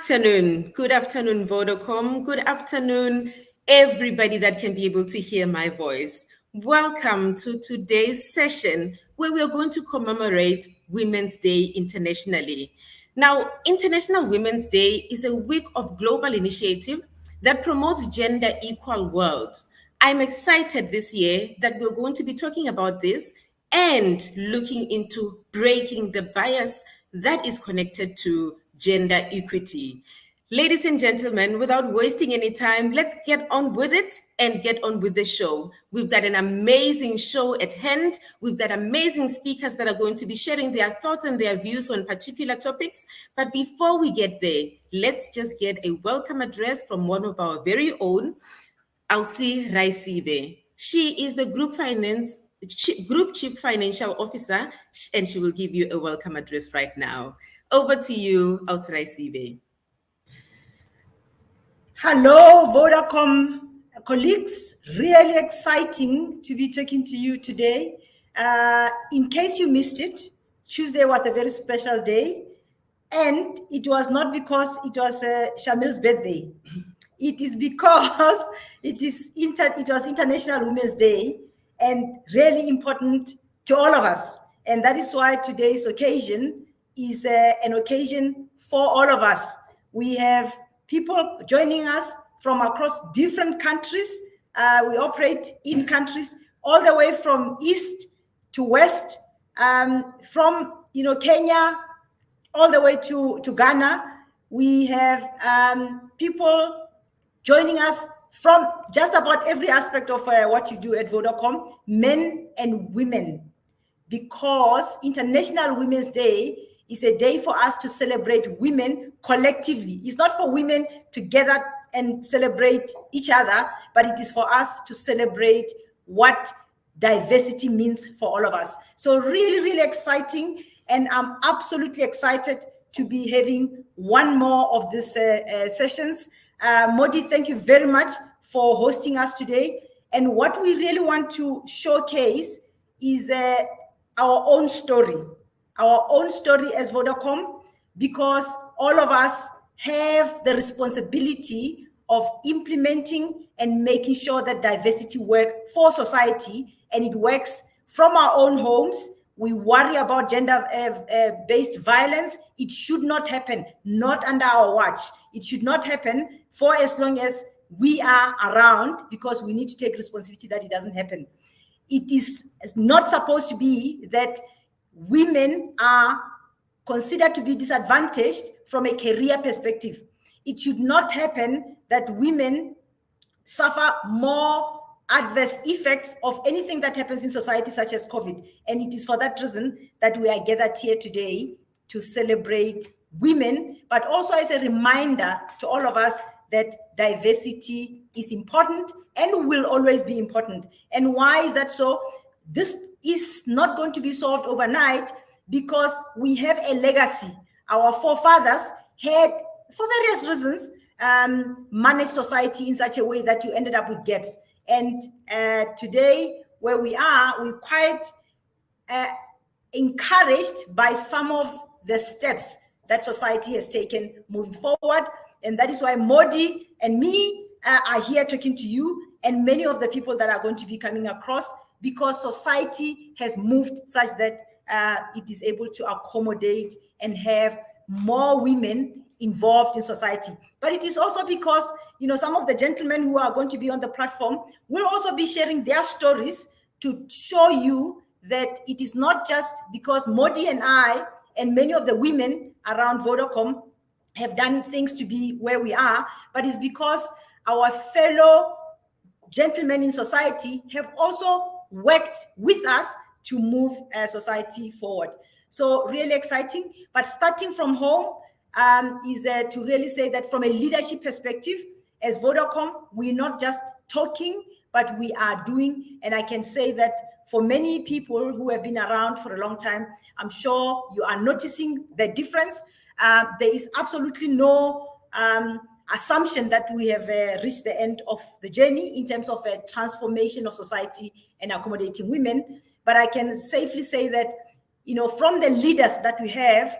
afternoon. Good afternoon, Vodacom. Good afternoon, everybody that can be able to hear my voice. Welcome to today's session where we are going to commemorate Women's Day internationally. Now, International Women's Day is a week of global initiative that promotes gender equal world. I'm excited this year that we're going to be talking about this and looking into breaking the bias that is connected to gender equity. Ladies and gentlemen, without wasting any time, let's get on with it and get on with the show. We've got an amazing show at hand. We've got amazing speakers that are going to be sharing their thoughts and their views on particular topics. But before we get there, let's just get a welcome address from one of our very own, Ausi Raisibe. She is the Group Chief Financial Officer, and she will give you a welcome address right now. Over to you, Ausi Raisibe. Hello, Vodacom colleagues. Really exciting to be talking to you today. In case you missed it, Tuesday was a very special day, and it was not because it was Shamil's birthday. It is because it was International Women's Day, and really important to all of us. And that is why today's occasion is an occasion for all of us. We have people joining us from across different countries. We operate in countries all the way from east to west, from Kenya all the way to Ghana. We have people joining us from just about every aspect of what you do at Vodacom, men and women, because International Women's Day is a day for us to celebrate women collectively. It's not for women to gather and celebrate each other, but it is for us to celebrate what diversity means for all of us. So really, really exciting. And I'm absolutely excited to be having one more of these sessions. Modi, thank you very much for hosting us today. And what we really want to showcase is our own story as Vodacom, because all of us have the responsibility of implementing and making sure that diversity works for society, and it works from our own homes. We worry about gender-based violence. It should not happen, not under our watch. It should not happen for as long as we are around, because we need to take responsibility that it doesn't happen. It is not supposed to be that women are considered to be disadvantaged from a career perspective. It should not happen that women suffer more adverse effects of anything that happens in society, such as COVID. And it is for that reason that we are gathered here today to celebrate women, but also as a reminder to all of us that diversity is important and will always be important. And why is that so? This is not going to be solved overnight, because we have a legacy. Our forefathers had, for various reasons, managed society in such a way that you ended up with gaps. And today, where we are, we're quite encouraged by some of the steps that society has taken moving forward. And that is why Modi and me are here talking to you, and many of the people that are going to be coming across, because society has moved such that it is able to accommodate and have more women involved in society. But it is also because, some of the gentlemen who are going to be on the platform will also be sharing their stories to show you that it is not just because Modi and I and many of the women around Vodacom have done things to be where we are, but it's because our fellow gentlemen in society have also worked with us to move society forward. So really exciting. But starting from home is to really say that from a leadership perspective, as Vodacom, we're not just talking, but we are doing. And I can say that for many people who have been around for a long time, I'm sure you are noticing the difference. There is absolutely no assumption that we have reached the end of the journey in terms of a transformation of society and accommodating women. But I can safely say that, from the leaders that we have,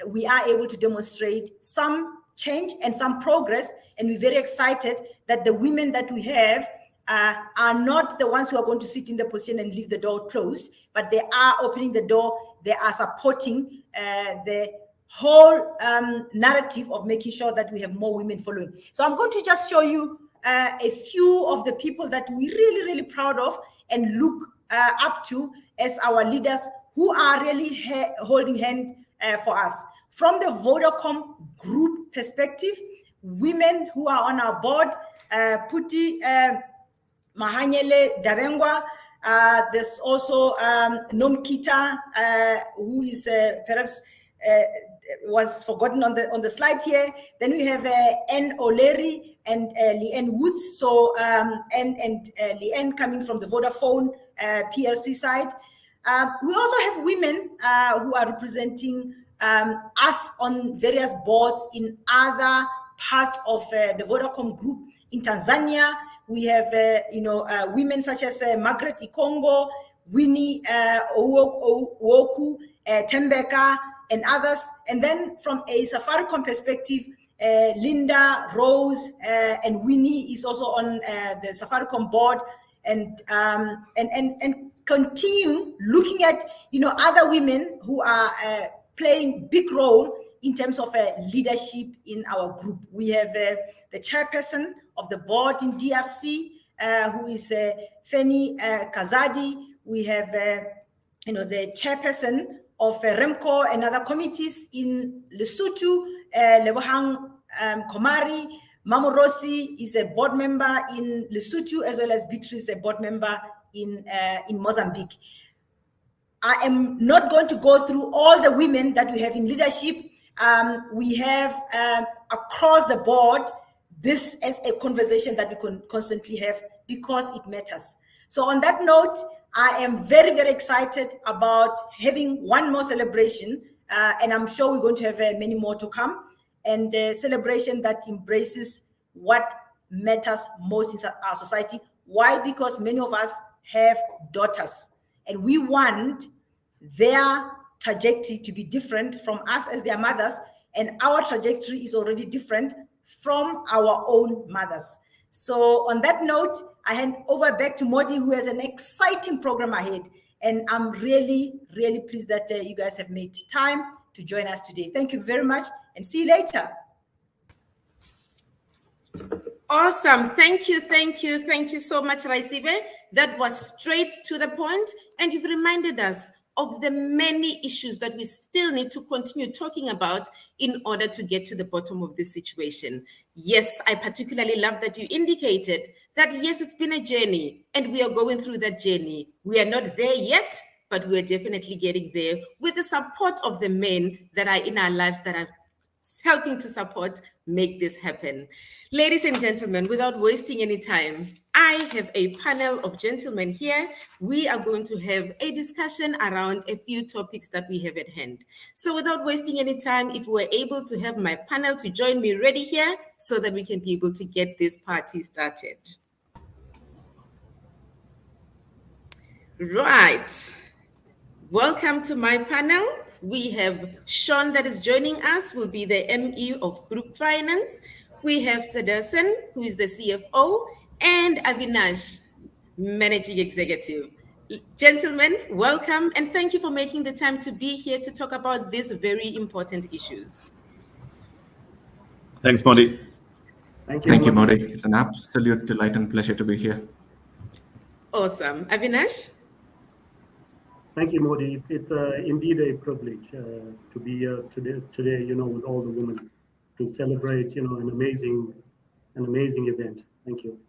we are able to demonstrate some change and some progress, and we're very excited that the women that we have are not the ones who are going to sit in the position and leave the door closed, but they are opening the door. They are supporting the whole narrative of making sure that we have more women following. So I'm going to just show you a few of the people that we're really, really proud of and look up to as our leaders who are really holding hand for us. From the Vodacom group perspective, women who are on our board, Puti Mahanyele Davengwa, there's also Nomkita, who is perhaps was forgotten on the slide here. Then we have N. O'Leary and Leanne Woods. So and Leanne coming from the Vodafone PLC side. We also have women who are representing us on various boards in other parts of the Vodacom group. In Tanzania, we have women such as Margaret Ikongo, Winnie Uwoku, Tembeka, and others. And then from a Safaricom perspective, Linda, Rose, and Winnie is also on the Safaricom board, and continue looking at other women who are playing big role in terms of leadership in our group. We have the chairperson of the board in DRC, who is Feni Kazadi. We have the chairperson of REMCO and other committees in Lesotho, Lebohang Komari. Mamu Rossi is a board member in Lesotho, as well as Beatrice, a board member in Mozambique. I am not going to go through all the women that we have in leadership. We have across the board this as a conversation that we can constantly have because it matters. So on that note, I am very, very excited about having one more celebration, and I'm sure we're going to have many more to come, and a celebration that embraces what matters most in our society. Why? Because many of us have daughters, and we want their trajectory to be different from us as their mothers, and our trajectory is already different from our own mothers. So on that note, I hand over back to Modi, who has an exciting program ahead, and I'm really, really pleased that you guys have made time to join us today. Thank you very much, and see you later. Awesome. Thank you so much, Raisibe. That was straight to the point, and you've reminded us of the many issues that we still need to continue talking about in order to get to the bottom of this situation. Yes, I particularly love that you indicated that, yes, it's been a journey and we are going through that journey. We are not there yet, but we're definitely getting there with the support of the men that are in our lives that are helping to support make this happen. Ladies and gentlemen, without wasting any time, I have a panel of gentlemen here. We are going to have a discussion around a few topics that we have at hand. So without wasting any time, if we're able to have my panel to join me ready here so that we can be able to get this party started. Right. Welcome to my panel. We have Sean that is joining us, will be the ME of Group Finance. We have Sederson, who is the CFO, and Avinash, Managing Executive. Gentlemen, welcome, and thank you for making the time to be here to talk about these very important issues. Thanks, Modi. Thank you, Modi. It's an absolute delight and pleasure to be here. Awesome. Avinash? Thank you, Modi. It's indeed a privilege to be here today, with all the women to celebrate, an amazing event. Thank you.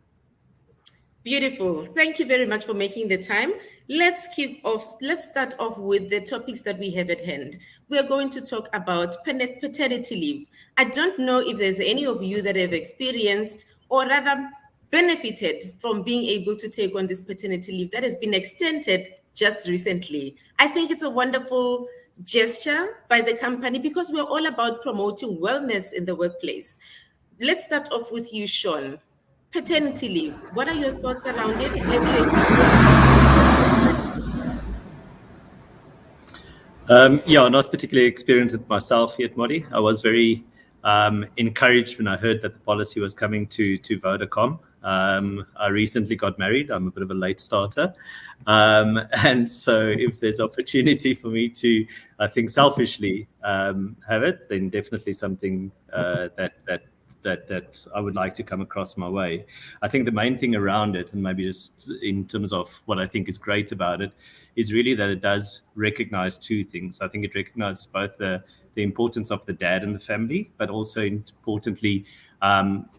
Beautiful. Thank you very much for making the time. Let's start off with the topics that we have at hand. We are going to talk about paternity leave. I don't know if there's any of you that have experienced or rather benefited from being able to take on this paternity leave that has been extended just recently. I think it's a wonderful gesture by the company because we're all about promoting wellness in the workplace. Let's start off with you, Sean. Paternity leave. What are your thoughts around it? Have you experienced? Yeah, not particularly experienced it myself yet, Modi. I was very encouraged when I heard that the policy was coming to Vodacom. I recently got married. I'm a bit of a late starter. And so if there's opportunity for me to, I think selfishly have it, then definitely something that I would like to come across my way. I think the main thing around it, and maybe just in terms of what I think is great about it, is really that it does recognize two things. I think it recognizes both the importance of the dad in the family, but also importantly,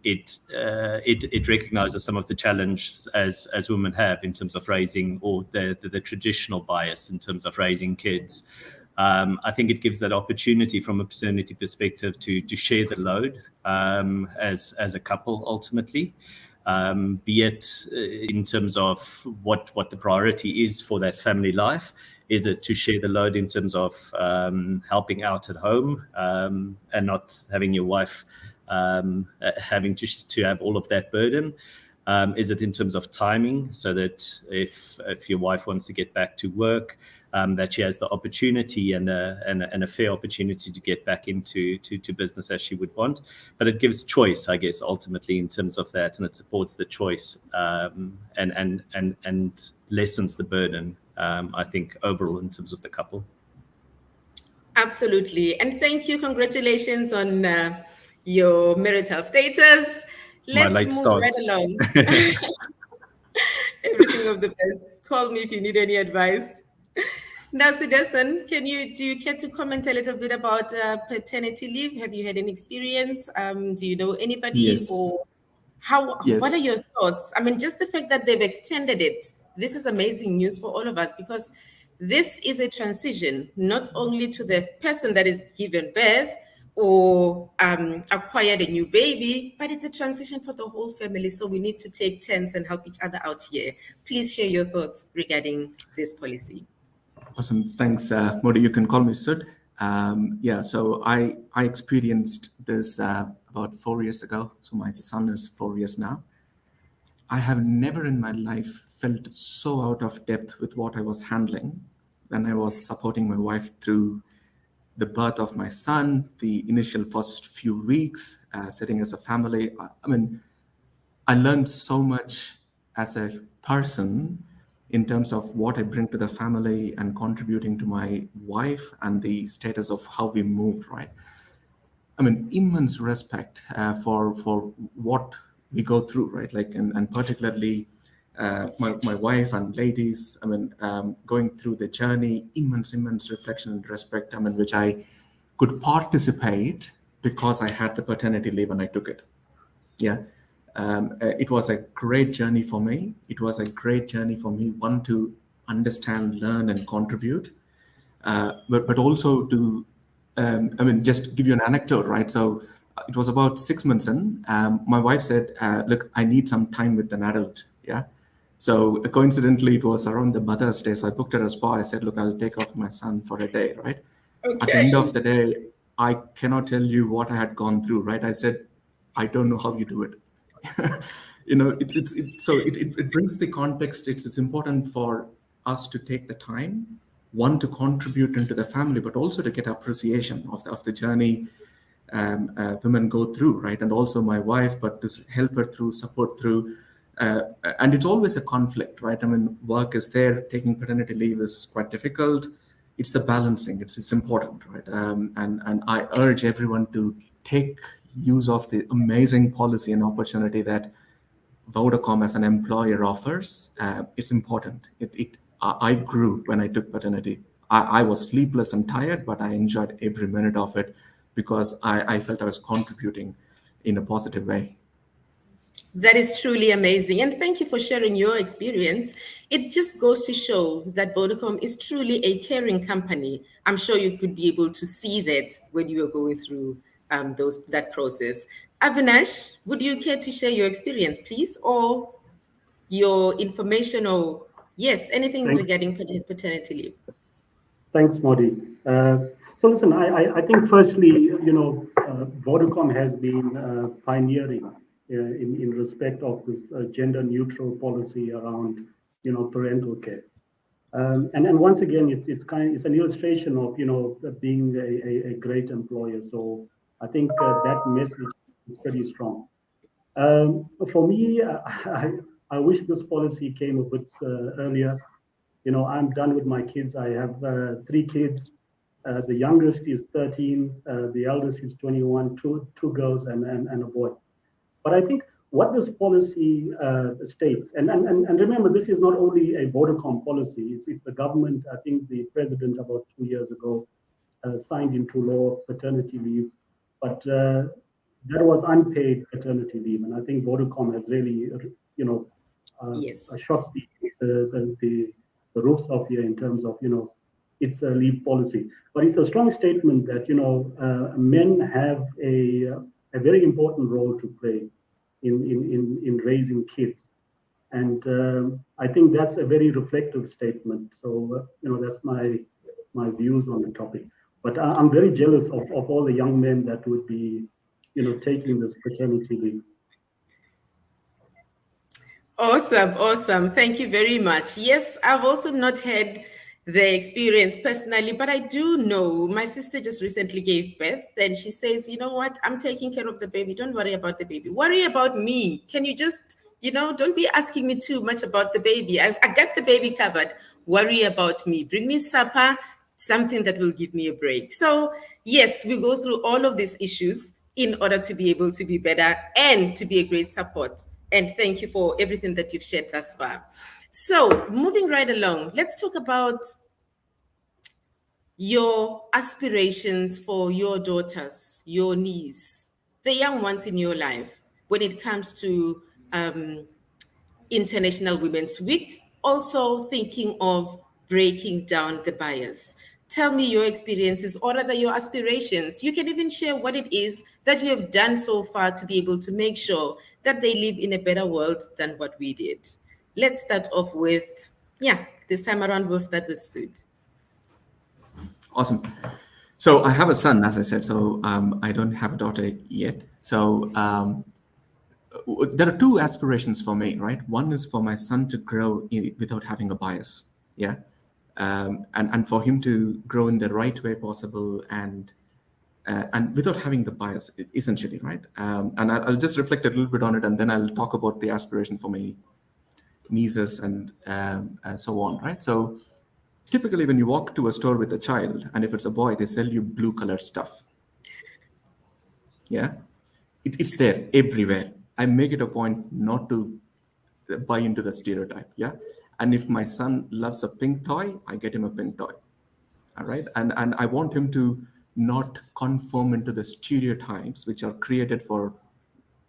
it recognizes some of the challenges as women have in terms of raising, or the traditional bias in terms of raising kids. I think it gives that opportunity from a paternity perspective to share the load as a couple ultimately. Be it in terms of what the priority is for that family life. Is it to share the load in terms of helping out at home and not having your wife having to have all of that burden? Is it in terms of timing, so that if your wife wants to get back to work, that she has the opportunity and a fair opportunity to get back into business as she would want? But it gives choice, I guess, ultimately in terms of that, and it supports the choice and lessens the burden, I think, overall in terms of the couple. Absolutely. And thank you. Congratulations on your marital status. My Let's late move start. right along. Everything of the best. Call me if you need any advice. Now, Sudasan, do you care to comment a little bit about paternity leave? Have you had any experience? Do you know anybody, Yes. or Yes. what are your thoughts? I mean, just the fact that they've extended it, this is amazing news for all of us, because this is a transition, not only to the person that is given birth or acquired a new baby, but it's a transition for the whole family. So we need to take turns and help each other out here. Please share your thoughts regarding this policy. Awesome. Thanks, Modi. You can call me Sud. Yeah, so I experienced this about 4 years ago. So my son is 4 years now. I have never in my life felt so out of depth with what I was handling when I was supporting my wife through the birth of my son, the initial first few weeks, setting as a family. I mean, I learned so much as a person in terms of what I bring to the family and contributing to my wife and the status of how we moved, right? I mean, immense respect for what we go through, right? Like, and particularly my wife and ladies, I mean, going through the journey, immense reflection and respect, I mean, which I could participate because I had the paternity leave and I took it. Yeah. It was a great journey for me. It was a great journey for me, one, to understand, learn, and contribute, but also to, I mean, just give you an anecdote, right? So it was about 6 months in. My wife said, look, I need some time with an adult. Yeah. So coincidentally, it was around the Mother's Day. So I booked her a spa. I said, look, I'll take off my son for a day, right? Okay. At the end of the day, I cannot tell you what I had gone through, right? I said, I don't know how you do it. You know, it brings the context. It's important for us to take the time, one, to contribute into the family, but also to get appreciation of the journey women go through, right? And also my wife, but to help her through, support through. And it's always a conflict, right? I mean, work is there, taking paternity leave is quite difficult. It's the balancing, it's important, right? And I urge everyone to take use of the amazing policy and opportunity that Vodacom as an employer offers. It's important. I grew when I took paternity. I was sleepless and tired, but I enjoyed every minute of it because I felt I was contributing in a positive way. That is truly amazing. And thank you for sharing your experience. It just goes to show that Vodacom is truly a caring company. I'm sure you could be able to see that when you were going through that process. Avinash, would you care to share your experience, please, or your information, or yes, anything Thanks. regarding paternity leave? Thanks, Modi. So listen, I think firstly, Vodacom has been pioneering in respect of this gender neutral policy around, parental care. And once again, it's an illustration of being a great employer. So I think that message is pretty strong. For me, I wish this policy came a bit earlier. I'm done with my kids. I have 3 kids. The youngest is 13. The eldest is 21. Two girls and a boy. But I think what this policy states, and remember, this is not only a Vodacom policy. It's the government. I think the president about 2 years ago signed into law paternity leave, but that was unpaid paternity leave, and I think Vodacom has really, Yes. shot the roofs off here in terms of its leave policy. But it's a strong statement that men have a very important role to play in raising kids, and I think that's a very reflective statement. So that's my views on the topic. But I'm very jealous of all the young men that would be taking this paternity leave. Awesome. Thank you very much. Yes, I've also not had the experience personally, but I do know my sister just recently gave birth and she says, you know what, I'm taking care of the baby. Don't worry about the baby. Worry about me. Can you just, don't be asking me too much about the baby. I got the baby covered. Worry about me. Bring me supper, something that will give me a break. So yes, we go through all of these issues in order to be able to be better and to be a great support. And thank you for everything that you've shared thus far. So moving right along, let's talk about your aspirations for your daughters, your niece, the young ones in your life when it comes to International Women's Week, also thinking of breaking down the bias. Tell me your experiences or rather your aspirations. You can even share what it is that you have done so far to be able to make sure that they live in a better world than what we did. Let's start off with, this time around we'll start with Sud. Awesome. So I have a son, as I said, so I don't have a daughter yet. So there are 2 aspirations for me, right? One is for my son to grow without having a bias, yeah? And for him to grow in the right way possible and without having the bias, essentially, right? And I'll just reflect a little bit on it, and then I'll talk about the aspiration for my nieces and so on, right? So typically when you walk to a store with a child, and if it's a boy, they sell you blue colored stuff. Yeah, it's there everywhere. I make it a point not to buy into the stereotype. Yeah, and if my son loves a pink toy, I get him a pink toy. All right, and I want him to not conform into the stereotypes which are created for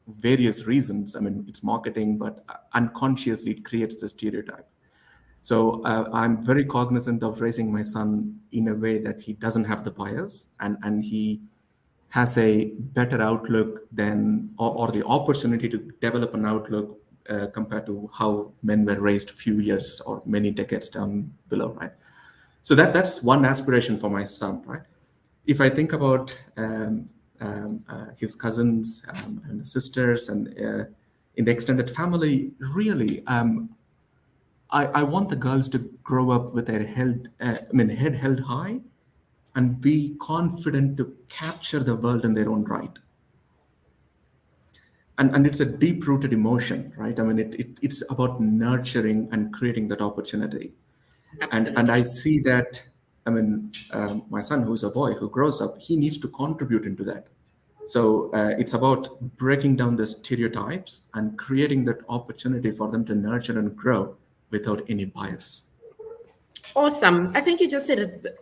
various reasons. I mean, it's marketing, but unconsciously it creates the stereotype. So I'm very cognizant of raising my son in a way that he doesn't have the bias and he has a better outlook than, or the opportunity to develop an outlook compared to how men were raised a few years or many decades down below, right? So that's one aspiration for my son, right? If I think about his cousins and sisters and in the extended family, really, I want the girls to grow up with their head held high and be confident to capture the world in their own right. And it's a deep-rooted emotion, right? I mean, it's about nurturing and creating that opportunity. And I see that, I mean, my son, who's a boy, who grows up, he needs to contribute into that. So it's about breaking down the stereotypes and creating that opportunity for them to nurture and grow without any bias. Awesome. I think you just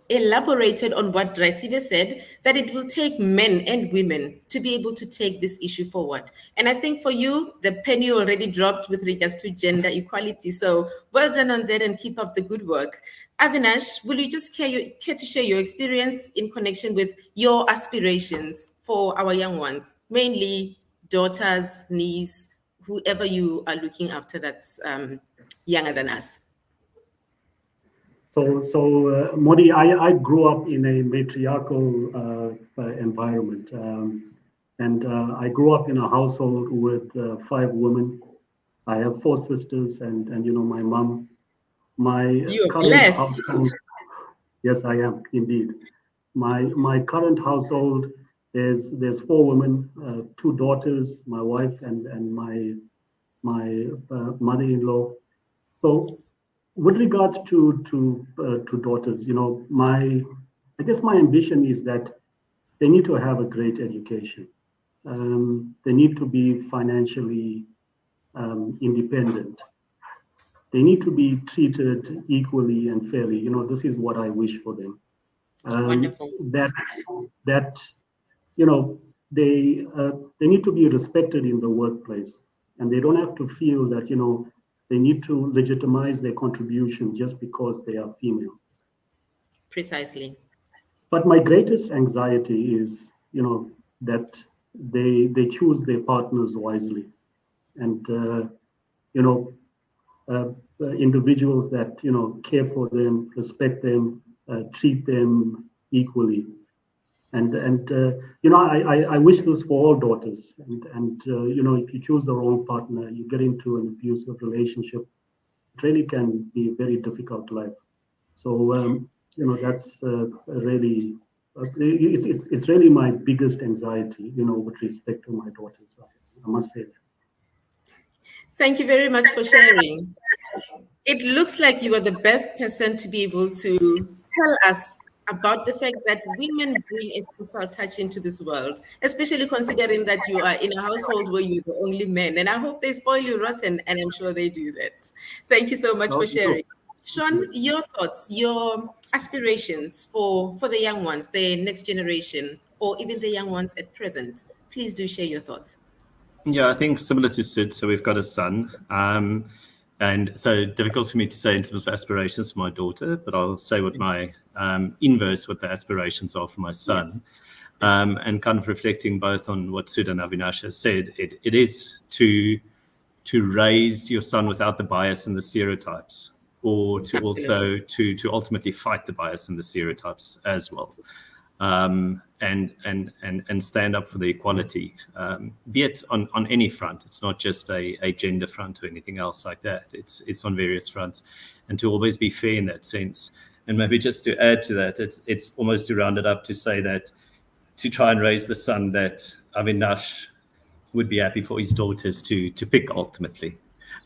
elaborated on what Raisibe said, that it will take men and women to be able to take this issue forward. And I think for you, the penny already dropped with regards to gender equality. So well done on that and keep up the good work. Avinash, will you just care to share your experience in connection with your aspirations for our young ones, mainly daughters, niece, whoever you are looking after that's younger than us? So Modi, I grew up in a matriarchal environment, and I grew up in a household with 5 women. I have 4 sisters, and my mom. My You're current blessed. household, yes, I am indeed. My current household, there's 4 women, 2 daughters, my wife and my mother-in-law. So with regards to daughters, I guess my ambition is that they need to have a great education. They need to be financially independent. They need to be treated equally and fairly. This is what I wish for them. Wonderful. That they need to be respected in the workplace, and they don't have to feel that they need to legitimize their contribution just because they are females. Precisely. But my greatest anxiety is that they choose their partners wisely, and you know individuals that care for them, respect them, treat them equally. I wish this for all daughters. And if you choose the wrong partner, you get into an abusive relationship. It really can be a very difficult life. So that's really it's really my biggest anxiety. With respect to my daughters, I must say that. Thank you very much for sharing. It looks like you are the best person to be able to tell us about the fact that women bring a spiritual touch into this world, especially considering that you are in a household where you're the only men. And I hope they spoil you rotten, and I'm sure they do that. Thank you so much for sharing. Sean, your thoughts, your aspirations for the young ones, the next generation, or even the young ones at present. Please do share your thoughts. Yeah, I think similar to Sid, so we've got a son. And so difficult for me to say in terms of aspirations for my daughter, but I'll say what my inverse, what the aspirations are for my son. Yes. And kind of reflecting both on what Sud and Avinash has said, it is to raise your son without the bias and the stereotypes, or to Absolutely. also to ultimately fight the bias and the stereotypes as well. And stand up for the equality, be it on any front. It's not just a gender front or anything else like that. It's on various fronts, and to always be fair in that sense. And maybe just to add to that, it's almost to round it up to say that to try and raise the son that Avinash would be happy for his daughters to pick ultimately.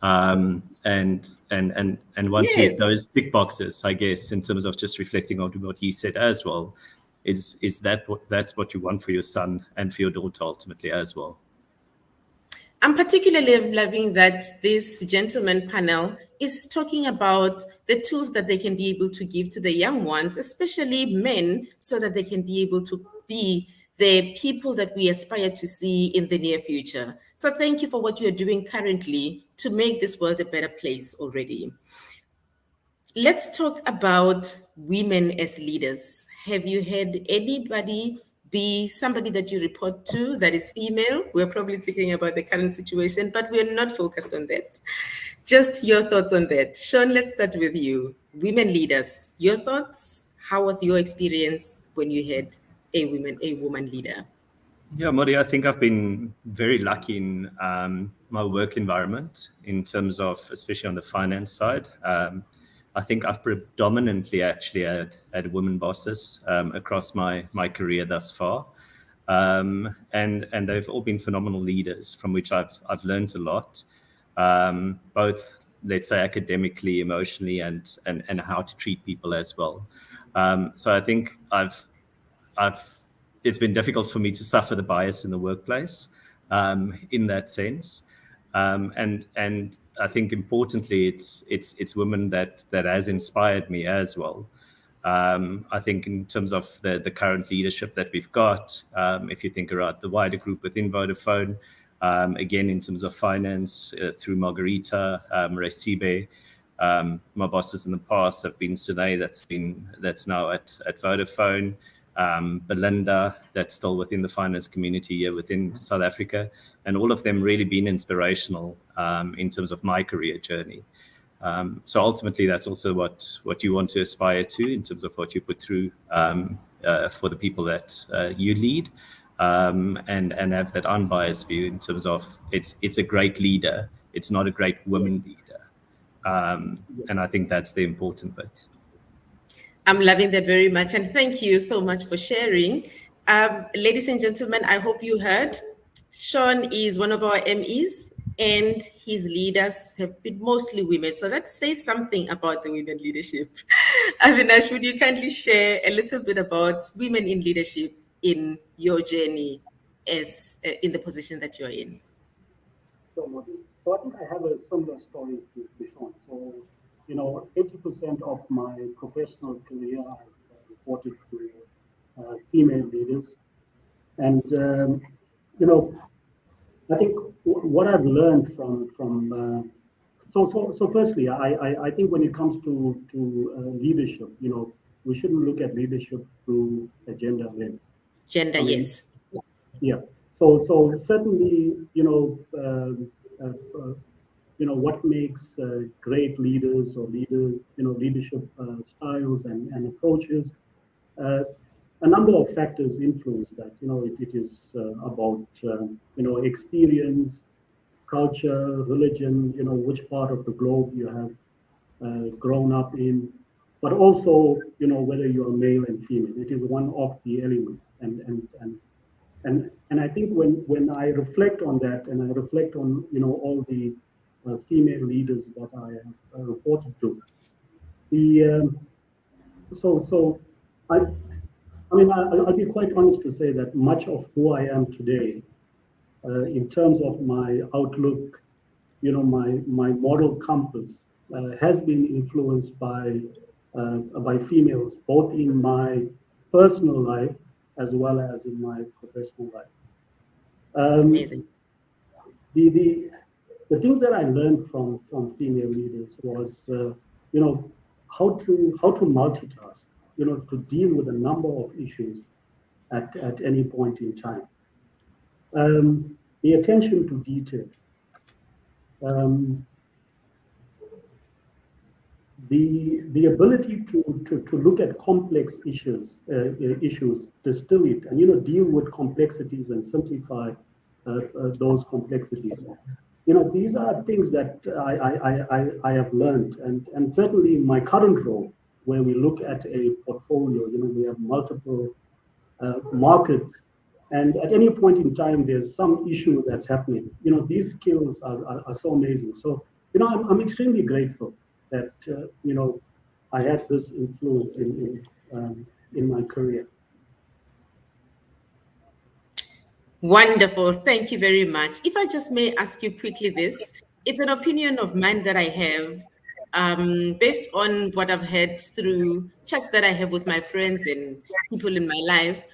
And once you Yes. those tick boxes, I guess, in terms of just reflecting on what he said as well, is that's what you want for your son and for your daughter ultimately as well. I'm particularly loving that this gentleman panel is talking about the tools that they can be able to give to the young ones, especially men, so that they can be able to be the people that we aspire to see in the near future. So thank you for what you're doing currently to make this world a better place already. Let's talk about women as leaders. Have you had anybody be somebody that you report to that is female? We're probably talking about the current situation, but we're not focused on that. Just your thoughts on that. Sean, let's start with you. Women leaders, your thoughts? How was your experience when you had a woman leader? Yeah, Modi, I think I've been very lucky in my work environment in terms of, especially on the finance side. I think I've predominantly actually had women bosses across my career thus far. And they've all been phenomenal leaders from which I've learned a lot, both, let's say, academically, emotionally, and how to treat people as well. So I think it's been difficult for me to suffer the bias in the workplace in that sense. And I think importantly, it's women that has inspired me as well. I think in terms of the current leadership that we've got, if you think about the wider group within Vodafone, again, in terms of finance, through Margarita, Recibe, my bosses in the past have been Sune, that's now at Vodafone, Belinda, that's still within the finance community here within South Africa, and all of them really been inspirational in terms of my career journey. So ultimately, that's also what you want to aspire to in terms of what you put through for the people that you lead, and have that unbiased view in terms of it's a great leader. It's not a great woman leader. And I think that's the important bit. I'm loving that very much. And thank you so much for sharing. Ladies and gentlemen, I hope you heard. Sean is one of our MEs, and his leaders have been mostly women. So that says something about the women leadership. Avinash, would you kindly share a little bit about women in leadership in your journey as in the position that you're in? So I think I have a similar story to Sean. So, 80% of my professional career I reported to female leaders. And, I think what I've learned from so firstly, I think when it comes to leadership, we shouldn't look at leadership through a gender lens. Gender, I mean, yes. Yeah. So certainly, what makes great leaders or leadership styles and approaches. A number of factors influence that. It is about experience, culture, religion. Which part of the globe you have grown up in, but also whether you're male and female. It is one of the elements, and I think when I reflect on that, and I reflect on all the female leaders that I have reported to, the so I'll be quite honest to say that much of who I am today, in terms of my outlook, my moral compass, has been influenced by females, both in my personal life as well as in my professional life. Amazing. The things that I learned from female leaders was how to multitask, to deal with a number of issues at any point in time. The attention to detail. The ability to look at complex issues, distill it, and deal with complexities and simplify those complexities. These are things that I have learned, and certainly in my current role, where we look at a portfolio, we have multiple markets, and at any point in time, there's some issue that's happening. These skills are so amazing. So, I'm extremely grateful that I had this influence in my career. Wonderful. Thank you very much. If I just may ask you quickly this, it's an opinion of mine that I have based on what I've heard through chats that I have with my friends and people in my life.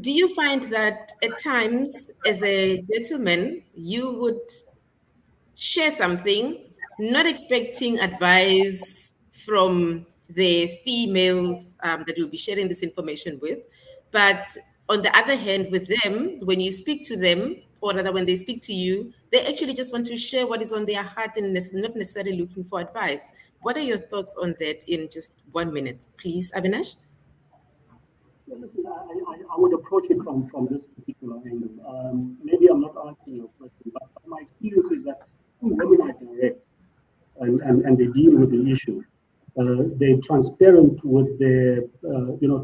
Do you find that at times, as a gentleman, you would share something, not expecting advice from the females that you'll be sharing this information with, but on the other hand, with them, when you speak to them, or rather when they speak to you, they actually just want to share what is on their heart and not necessarily looking for advice. What are your thoughts on that in just 1 minute, please, Avinash? Well, listen, I would approach it from this particular angle. Maybe I'm not answering your question, but my experience is that women are direct and they deal with the issue. They're transparent with their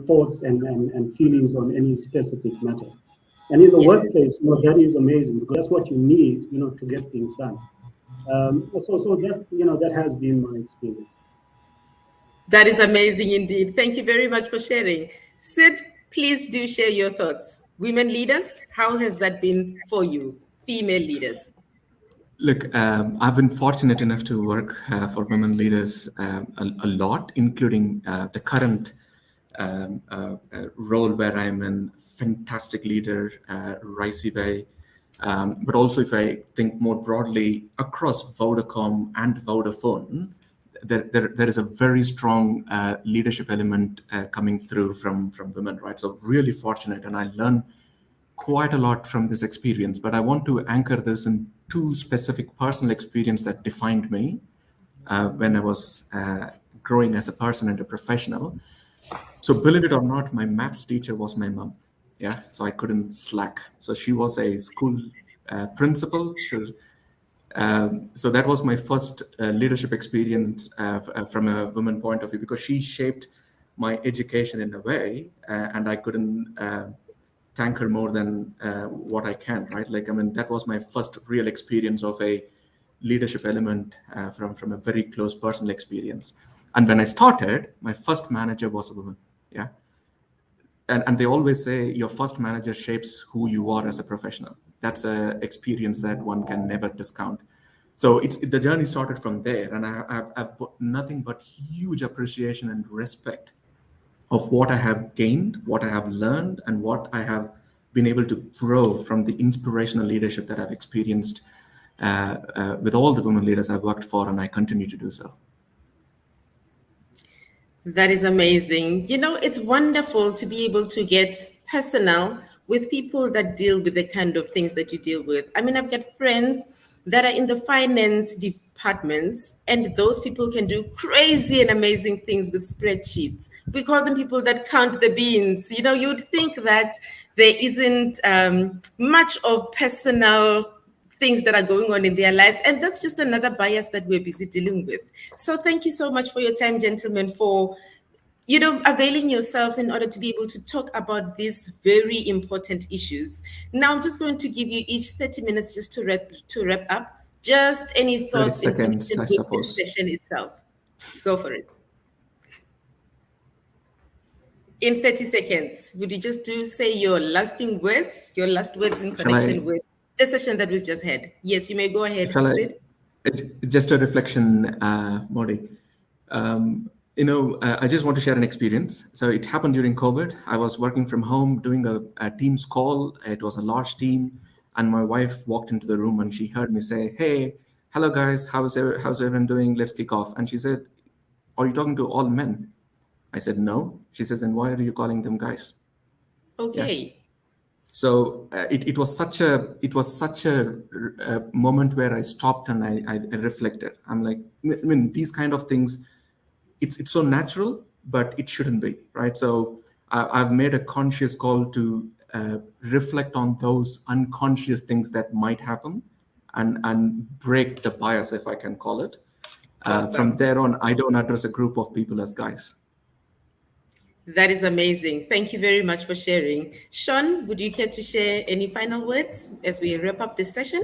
thoughts and feelings on any specific matter. And in the workplace, that is amazing, because that's what you need, to get things done. So that that has been my experience. That is amazing indeed. Thank you very much for sharing. Sid, please do share your thoughts. Women leaders, how has that been for you? Female leaders. Look, I've been fortunate enough to work for women leaders a lot, including the current role where I'm a fantastic leader, Raisi Bay. But also, if I think more broadly across Vodacom and Vodafone, there is a very strong leadership element coming through from women, right? So really fortunate, and I learn quite a lot from this experience. But I want to anchor this in two specific personal experiences that defined me when I was growing as a person and a professional. So believe it or not, my maths teacher was my mom. Yeah, so I couldn't slack. So she was a school principal. So that was my first leadership experience from a woman point of view, because she shaped my education in a way, and I couldn't thank her more than what I can, right? Like, I mean, that was my first real experience of a leadership element from a very close personal experience. And when I started, my first manager was a woman, yeah. And they always say your first manager shapes who you are as a professional. That's an experience that one can never discount. So the journey started from there, and I've nothing but huge appreciation and respect of what I have gained, what I have learned, and what I have been able to grow from the inspirational leadership that I've experienced with all the women leaders I've worked for, and I continue to do so. That is amazing. You know, it's wonderful to be able to get personal with people that deal with the kind of things that you deal with. I mean, I've got friends that are in the finance departments, and those people can do crazy and amazing things with spreadsheets. We call them people that count the beans. You know, you'd think that there isn't much of personal things that are going on in their lives, and that's just another bias that we're busy dealing with. So thank you so much for your time, gentlemen, for availing yourselves in order to be able to talk about these very important issues. Now I'm just going to give you each 30 minutes just to wrap up. Just any 30 thoughts in seconds, connection I with suppose. this session itself. Go for it. In 30 seconds, would you just say your last words in connection with the session that we've just had? Yes, you may go ahead, Sid. It's just a reflection, Modi. I just want to share an experience. So it happened during COVID. I was working from home doing a Teams call. It was a large team, and my wife walked into the room and she heard me say, "Hey, hello guys, how's everyone doing? Let's kick off." And she said, "Are you talking to all men?" I said, "No." She says, "Then why are you calling them guys?" Okay. Yeah. So it was such a moment where I stopped and I reflected. I'm like, I mean, these kind of things, it's so natural, but it shouldn't be, right? So I've made a conscious call to reflect on those unconscious things that might happen and break the bias, if I can call it. Awesome. From there on, I don't address a group of people as guys. That is amazing. Thank you very much for sharing. Sean, would you care to share any final words as we wrap up this session?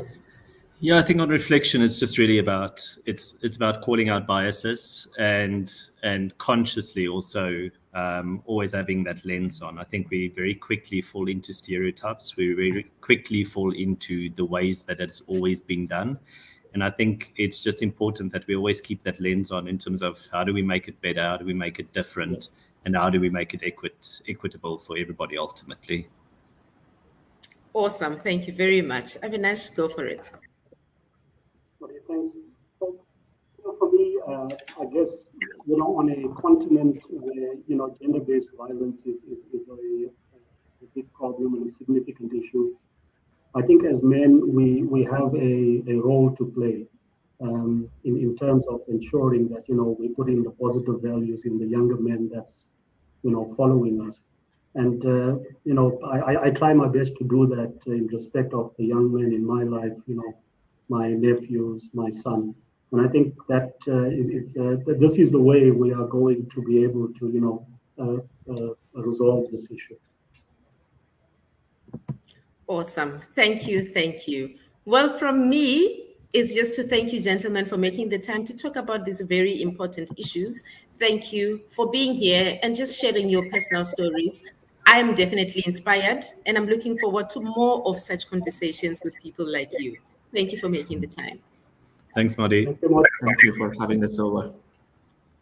Yeah, I think on reflection, it's just really about it's about calling out biases and consciously also always having that lens on. I think we very quickly fall into stereotypes. We very quickly fall into the ways that it's always been done. And I think it's just important that we always keep that lens on in terms of how do we make it better, how do we make it different, yes, and how do we make it equitable for everybody ultimately. Awesome. Thank you very much. Avinash, go for it. Okay, thanks. For me, I guess, on a continent where, gender-based violence is a big problem and a significant issue, I think as men, we have a role to play in terms of ensuring that, we put in the positive values in the younger men that's, following us. And, I try my best to do that in respect of the young men in my life, my nephews, my son. And I think that this is the way we are going to be able to, resolve this issue. Awesome. Thank you. Thank you. Well, from me, it's just to thank you, gentlemen, for making the time to talk about these very important issues. Thank you for being here and just sharing your personal stories. I'm definitely inspired, and I'm looking forward to more of such conversations with people like you. Thank you for making the time. Thanks, Modi. Thank you for having us over.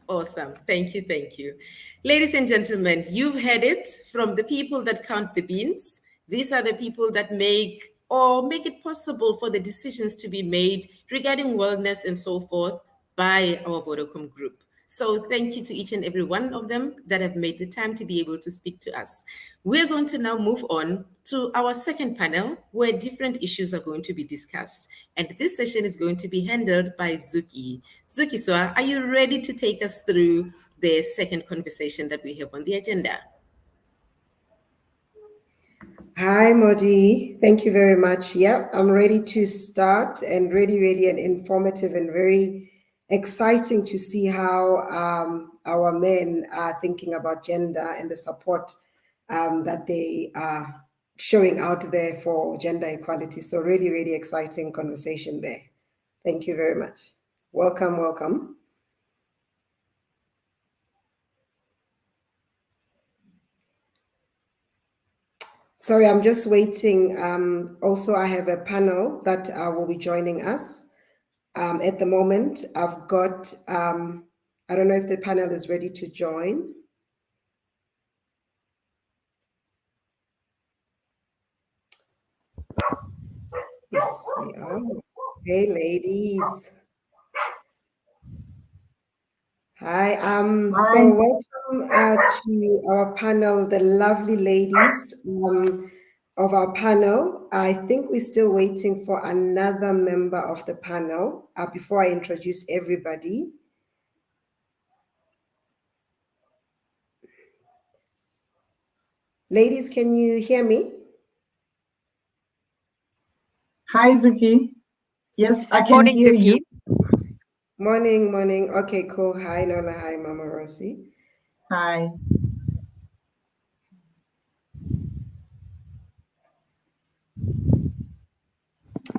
Awesome. Thank you. Thank you. Ladies and gentlemen, you've heard it from the people that count the beans. These are the people that make it possible for the decisions to be made regarding wellness and so forth by our Vodacom group. So thank you to each and every one of them that have made the time to be able to speak to us. We're going to now move on to our second panel where different issues are going to be discussed. And this session is going to be handled by Zuki. Zuki Soa, are you ready to take us through the second conversation that we have on the agenda? Hi, Modi. Thank you very much. Yeah, I'm ready to start and really and informative and very exciting to see how our men are thinking about gender and the support that they are showing out there for gender equality. So really exciting conversation there. Thank you very much. Welcome. Sorry, I'm just waiting. Also, I have a panel that will be joining us. At the moment, I've got, I don't know if the panel is ready to join. Yes, we are. Hey, ladies. Hi, so welcome to our panel, the lovely ladies of our panel. I think we're still waiting for another member of the panel before I introduce everybody. Ladies, can you hear me? Hi, Zuki. Yes, I can Morning, hear Zuki. you. Morning. Okay, cool. Hi, Nola. Hi, Mama Rosie. Hi.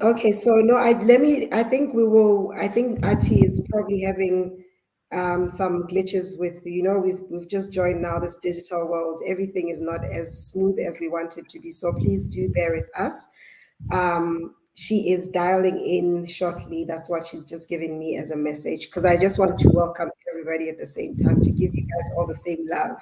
Okay, so no, I think Ati is probably having some glitches with, we've just joined now this digital world. Everything is not as smooth as we want it to be. So please do bear with us. She is dialing in shortly. That's what she's just giving me as a message, because I just want to welcome everybody at the same time to give you guys all the same love.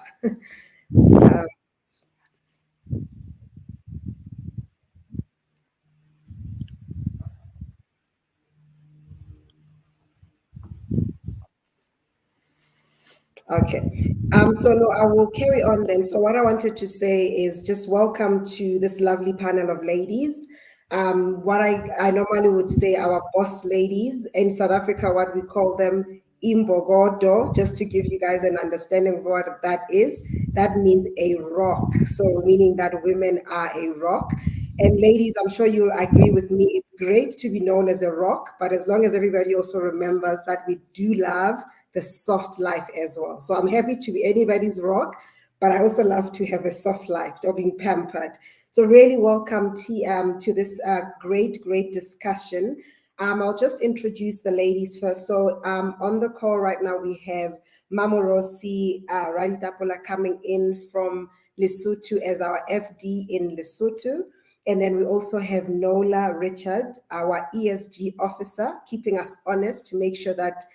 Okay. So no, I will carry on then. So what I wanted to say is just welcome to this lovely panel of ladies. What I normally would say our boss ladies in South Africa, what we call them imbogodo, just to give you guys an understanding of what that is. That means a rock. So meaning that women are a rock. And ladies, I'm sure you'll agree with me, it's great to be known as a rock, but as long as everybody also remembers that we do love the soft life as well. So I'm happy to be anybody's rock, but I also love to have a soft life or being pampered. So really welcome to this great discussion. I'll just introduce the ladies first. So on the call right now, we have Mamo Rossi Ralitapola coming in from Lesotho as our FD in Lesotho. And then we also have Nola Richard, our ESG officer, keeping us honest to make sure that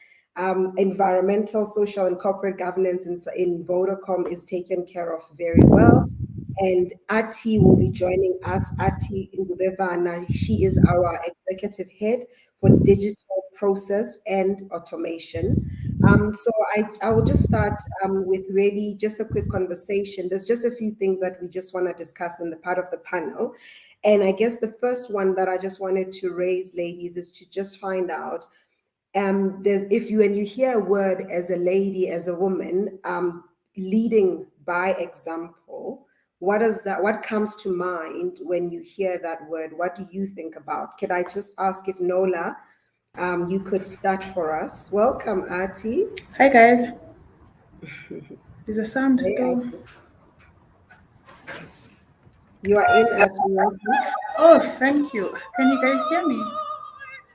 environmental, social, and corporate governance in Vodacom is taken care of very well. And Ati will be joining us. Ati Ngubevana, she is our executive head for digital process and automation. So I will just start with really just a quick conversation. There's just a few things that we just want to discuss in the part of the panel. And I guess the first one that I just wanted to raise, ladies, is to just find out if when you hear a word as a lady, as a woman, leading by example, what comes to mind when you hear that word? What do you think about? Could I just ask if Nola, you could start for us? Welcome, Ati. Hi guys. Is the sound Hey, still? Ati. You are in, Ati. Welcome. Oh, thank you. Can you guys hear me?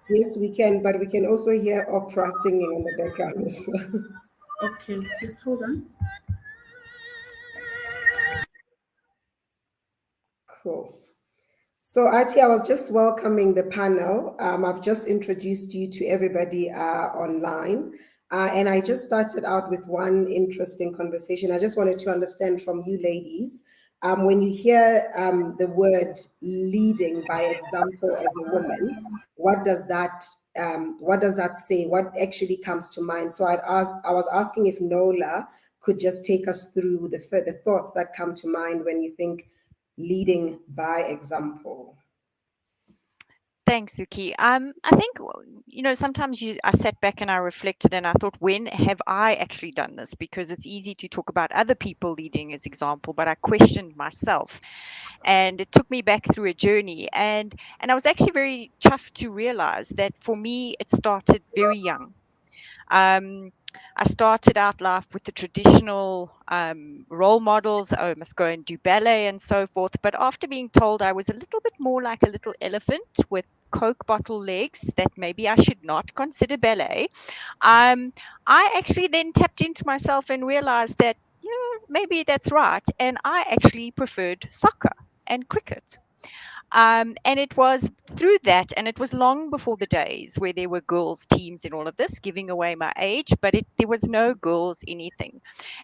Yes, we can, but we can also hear opera singing in the background as well. Okay, just hold on. Cool. So Ati, I was just welcoming the panel. I've just introduced you to everybody online. And I just started out with one interesting conversation. I just wanted to understand from you ladies, when you hear the word leading by example as a woman, what does that say? What actually comes to mind? So I was asking if Nola could just take us through the thoughts that come to mind when you think leading by example. Thanks, Yuki. I think, sometimes I sat back and I reflected and I thought, when have I actually done this? Because it's easy to talk about other people leading as example, but I questioned myself. And it took me back through a journey. And I was actually very chuffed to realize that for me, it started very young. Um, I started out life with the traditional role models. Oh, I must go and do ballet and so forth. But after being told I was a little bit more like a little elephant with Coke bottle legs, that maybe I should not consider ballet, I actually then tapped into myself and realized that, maybe that's right. And I actually preferred soccer and cricket. And it was through that, and it was long before the days where there were girls' teams in all of this, giving away my age, but there was no girls anything.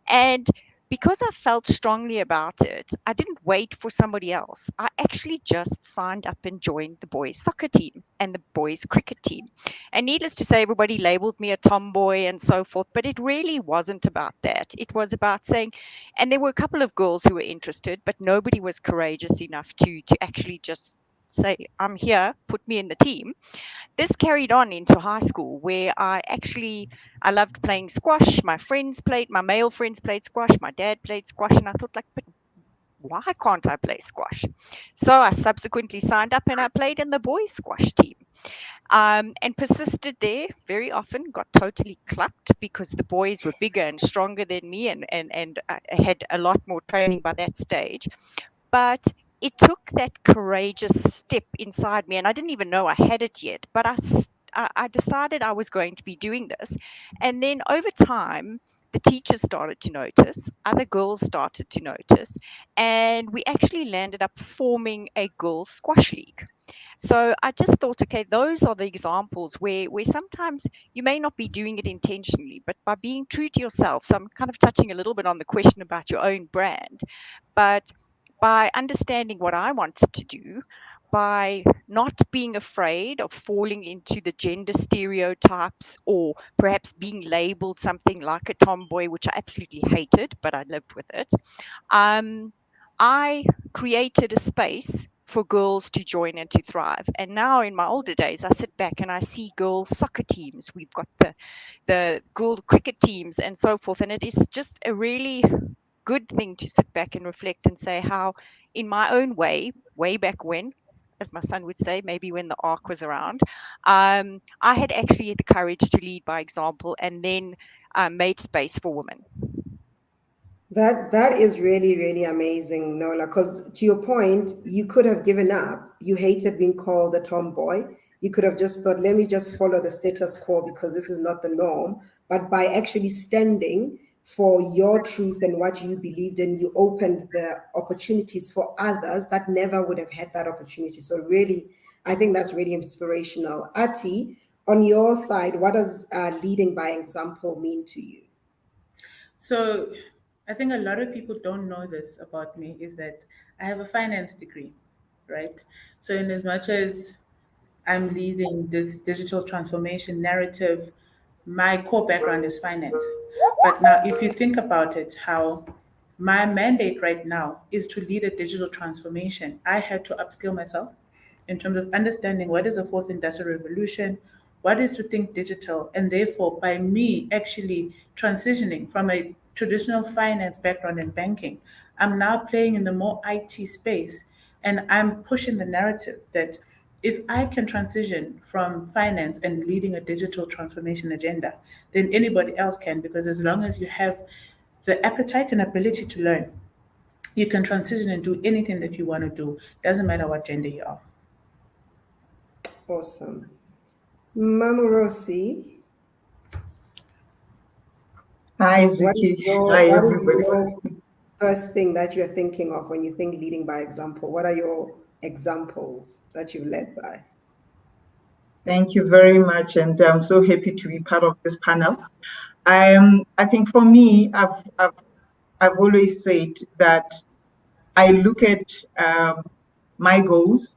And because I felt strongly about it, I didn't wait for somebody else. I actually just signed up and joined the boys' soccer team and the boys' cricket team. And needless to say, everybody labeled me a tomboy and so forth, but it really wasn't about that. It was about saying, and there were a couple of girls who were interested, but nobody was courageous enough to actually just say, I'm here, put me in the team. This carried on into high school, where I loved playing squash. My male friends played squash, my dad played squash, and I thought, like, but why can't I play squash? So I subsequently signed up and I played in the boys squash team. And persisted there very often, got totally clubbed because the boys were bigger and stronger than me, and I had a lot more training by that stage. But it took that courageous step inside me, and I didn't even know I had it yet, but I decided I was going to be doing this. And then over time, the teachers started to notice, other girls started to notice, and we actually landed up forming a girls' squash league. So I just thought, okay, those are the examples where sometimes you may not be doing it intentionally, but by being true to yourself. So I'm kind of touching a little bit on the question about your own brand, but by understanding what I wanted to do, by not being afraid of falling into the gender stereotypes or perhaps being labeled something like a tomboy, which I absolutely hated, but I lived with it. I created a space for girls to join and to thrive. And now in my older days, I sit back and I see girls' soccer teams. We've got the girl cricket teams and so forth. And it is just a really good thing to sit back and reflect and say how, in my own way back when, as my son would say, maybe when the ark was around, I had actually the courage to lead by example, and then made space for women. That is really, really amazing, Nola, because to your point, you could have given up. You hated being called a tomboy. You could have just thought, let me just follow the status quo because this is not the norm. But by actually standing for your truth and what you believed in, you opened the opportunities for others that never would have had that opportunity. So really, I think that's really inspirational. Ati, on your side, what does leading by example mean to you? So I think a lot of people don't know this about me, is that I have a finance degree, right? So in as much as I'm leading this digital transformation narrative, my core background is finance. But now, if you think about it, how my mandate right now is to lead a digital transformation, I had to upskill myself in terms of understanding what is a fourth industrial revolution, what is to think digital, and therefore, by me actually transitioning from a traditional finance background in banking, I'm now playing in the more IT space, and I'm pushing the narrative that if I can transition from finance and leading a digital transformation agenda, then anybody else can, because as long as you have the appetite and ability to learn, you can transition and do anything that you want to do. Doesn't matter what gender you are. Awesome. Mamurosi, Hi, what is Zuki. Hi, everybody. your first thing that you're thinking of when you think leading by example? What are your examples that you've led by? Thank you very much, and I'm so happy to be part of this panel. I think for me, I've always said that I look at my goals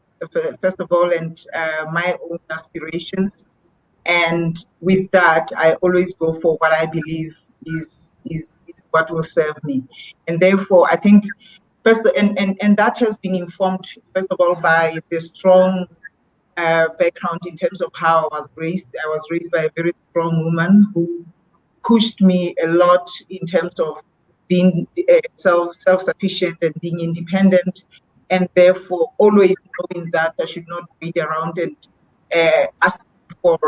first of all, and my own aspirations, and with that, I always go for what I believe is what will serve me, and therefore, I think first, and that has been informed first of all by the strong background in terms of how I was raised. I was raised by a very strong woman who pushed me a lot in terms of being self-sufficient and being independent, and therefore always knowing that I should not wait around and ask for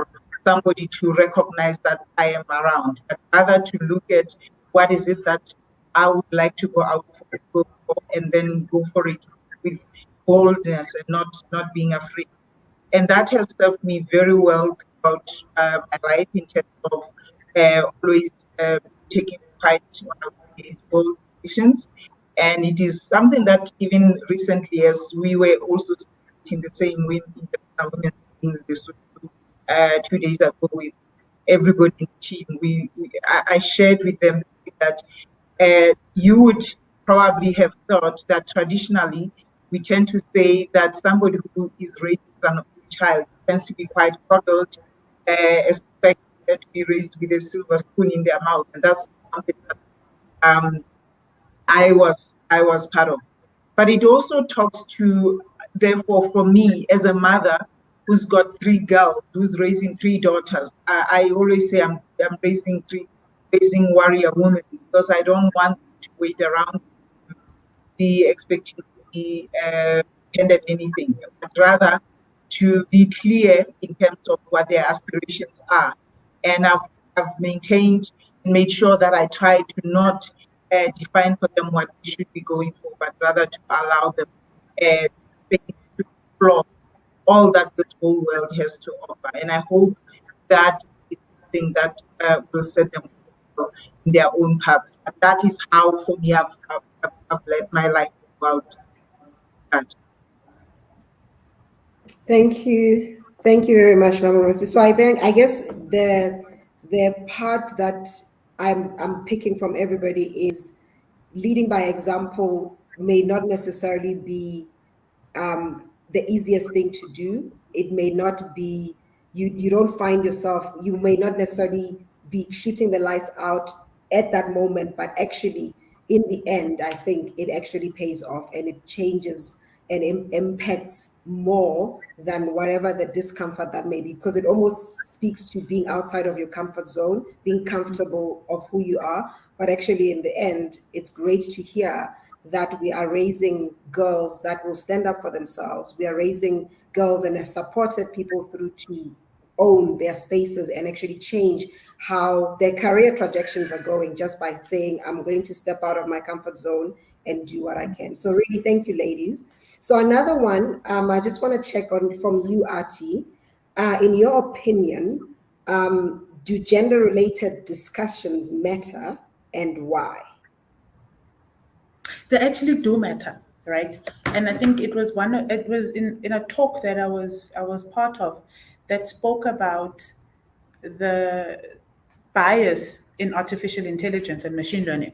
somebody to recognize that I am around, but rather to look at what is it that I would like to go out for, and then go for it with boldness and not being afraid. And that has served me very well throughout my life in terms of always taking part in bold decisions. And it is something that even recently, as we were also in the same way in the women's in the 2 days ago with everybody in the team, I shared with them that you would probably have thought that traditionally we tend to say that somebody who is raised as an only child tends to be quite coddled, expected to be raised with a silver spoon in their mouth, and that's something that I was part of. But it also talks to, therefore, for me as a mother who's got 3 girls, who's raising 3 daughters, I always say I'm raising warrior women, because I don't want to wait around to be expecting to be handed anything, but rather to be clear in terms of what their aspirations are. And I've maintained and made sure that I try to not define for them what they should be going for, but rather to allow them to explore all that this whole world has to offer. And I hope that is something that will set them in their own paths. But that is how, for me, I've led my life about that. Thank you. Thank you very much, Mama Rosie. So I guess the part that I'm picking from everybody is leading by example may not necessarily be the easiest thing to do. It may not be, you don't find yourself, you may not necessarily be shooting the lights out at that moment, but actually in the end, I think it actually pays off and it changes and impacts more than whatever the discomfort that may be, because it almost speaks to being outside of your comfort zone, being comfortable of who you are. But actually in the end, it's great to hear that we are raising girls that will stand up for themselves. We are raising girls and have supported people through to own their spaces and actually change how their career trajectories are going just by saying, I'm going to step out of my comfort zone and do what I can. So really, thank you, ladies. So another one, I just want to check on from you, Artie. In your opinion, do gender-related discussions matter and why? They actually do matter, right? And I think it was in a talk that I was part of that spoke about the bias in artificial intelligence and machine learning,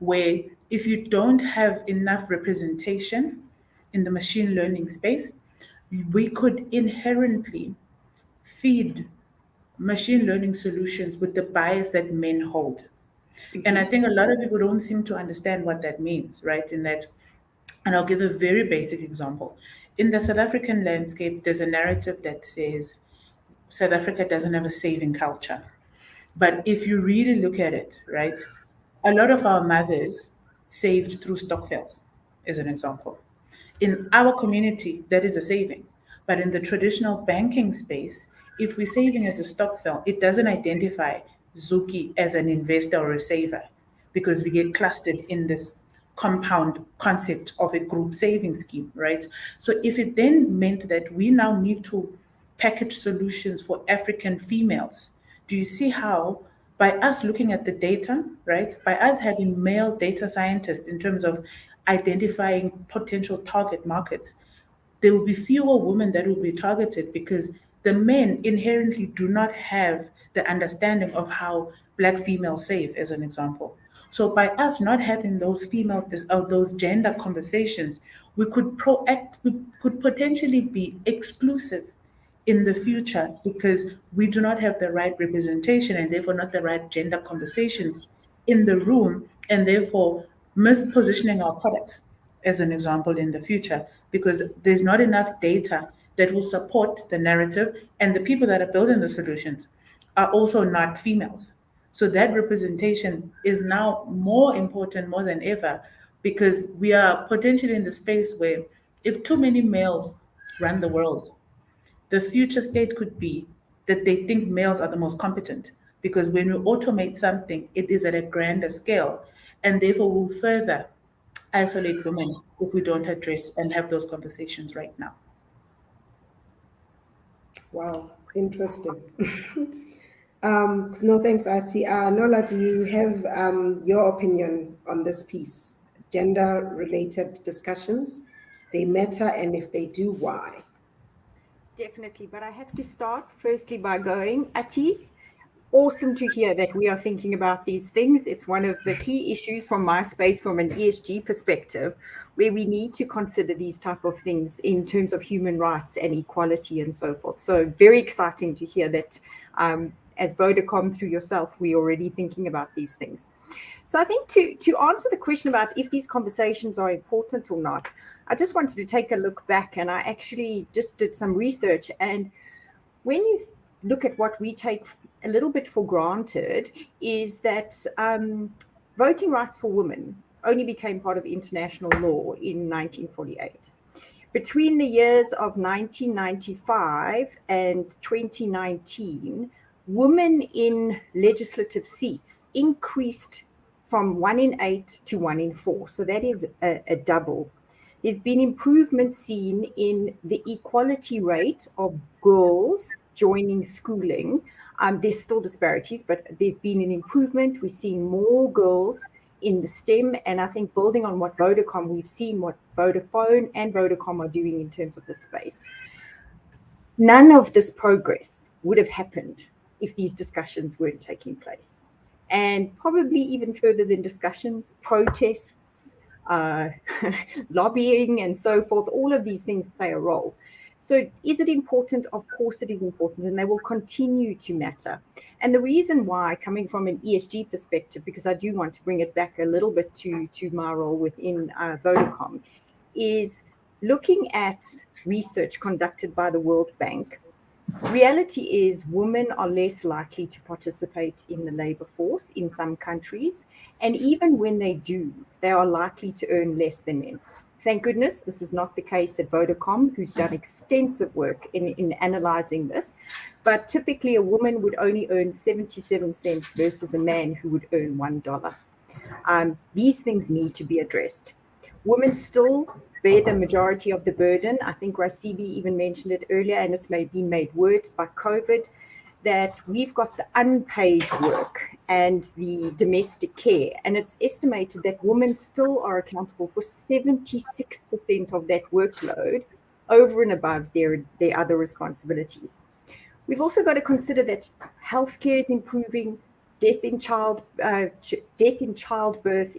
where if you don't have enough representation in the machine learning space, we could inherently feed machine learning solutions with the bias that men hold. And I think a lot of people don't seem to understand what that means, right? In that, and I'll give a very basic example. In the South African landscape, there's a narrative that says South Africa doesn't have a saving culture. But if you really look at it, right, a lot of our mothers saved through stokvels, as an example. In our community, that is a saving. But in the traditional banking space, if we're saving as a stokvel, it doesn't identify Zuki as an investor or a saver because we get clustered in this compound concept of a group saving scheme, right? So if it then meant that we now need to package solutions for African females, do you see how by us looking at the data, right, by us having male data scientists in terms of identifying potential target markets, there will be fewer women that will be targeted because the men inherently do not have the understanding of how Black females save, as an example. So by us not having those those gender conversations, we could potentially be exclusive in the future because we do not have the right representation and therefore not the right gender conversations in the room, and therefore mispositioning our products, as an example, in the future because there's not enough data that will support the narrative, and the people that are building the solutions are also not females. So that representation is now more important more than ever, because we are potentially in the space where if too many males run the world, the future state could be that they think males are the most competent, because when we automate something, it is at a grander scale, and therefore will further isolate women if we don't address and have those conversations right now. Wow, interesting. No, thanks, Arti. Nola, do you have your opinion on this piece? Gender-related discussions, they matter, and if they do, why? Definitely, but I have to start firstly by going, Ati, awesome to hear that we are thinking about these things. It's one of the key issues from my space from an ESG perspective, where we need to consider these type of things in terms of human rights and equality and so forth. So very exciting to hear that as Vodacom through yourself, we're already thinking about these things. So I think to answer the question about if these conversations are important or not, I just wanted to take a look back, and I actually just did some research. And when you look at what we take a little bit for granted, is that voting rights for women only became part of international law in 1948. Between the years of 1995 and 2019, women in legislative seats increased from 1 in 8 to 1 in 4. So that is a double. There's been improvement seen in the equality rate of girls joining schooling. There's still disparities, but there's been an improvement. We're seeing more girls in the STEM, and I think building on what Vodacom, we've seen what Vodafone and Vodacom are doing in terms of the space. None of this progress would have happened if these discussions weren't taking place. And probably even further than discussions, protests, lobbying and so forth, all of these things play a role. So is it important? Of course it is important, and they will continue to matter. And the reason why, coming from an ESG perspective, because I do want to bring it back a little bit to my role within Vodacom, is looking at research conducted by the World Bank. Reality is women are less likely to participate in the labor force in some countries. And even when they do, they are likely to earn less than men. Thank goodness this is not the case at Vodacom, who's done extensive work in analyzing this. But typically a woman would only earn 77 cents versus a man who would earn $1. These things need to be addressed. Women still bear the majority of the burden. I think Rasibi even mentioned it earlier, and it's been made worse by COVID, that we've got the unpaid work and the domestic care. And it's estimated that women still are accountable for 76% of that workload over and above their other responsibilities. We've also got to consider that healthcare is improving, death in childbirth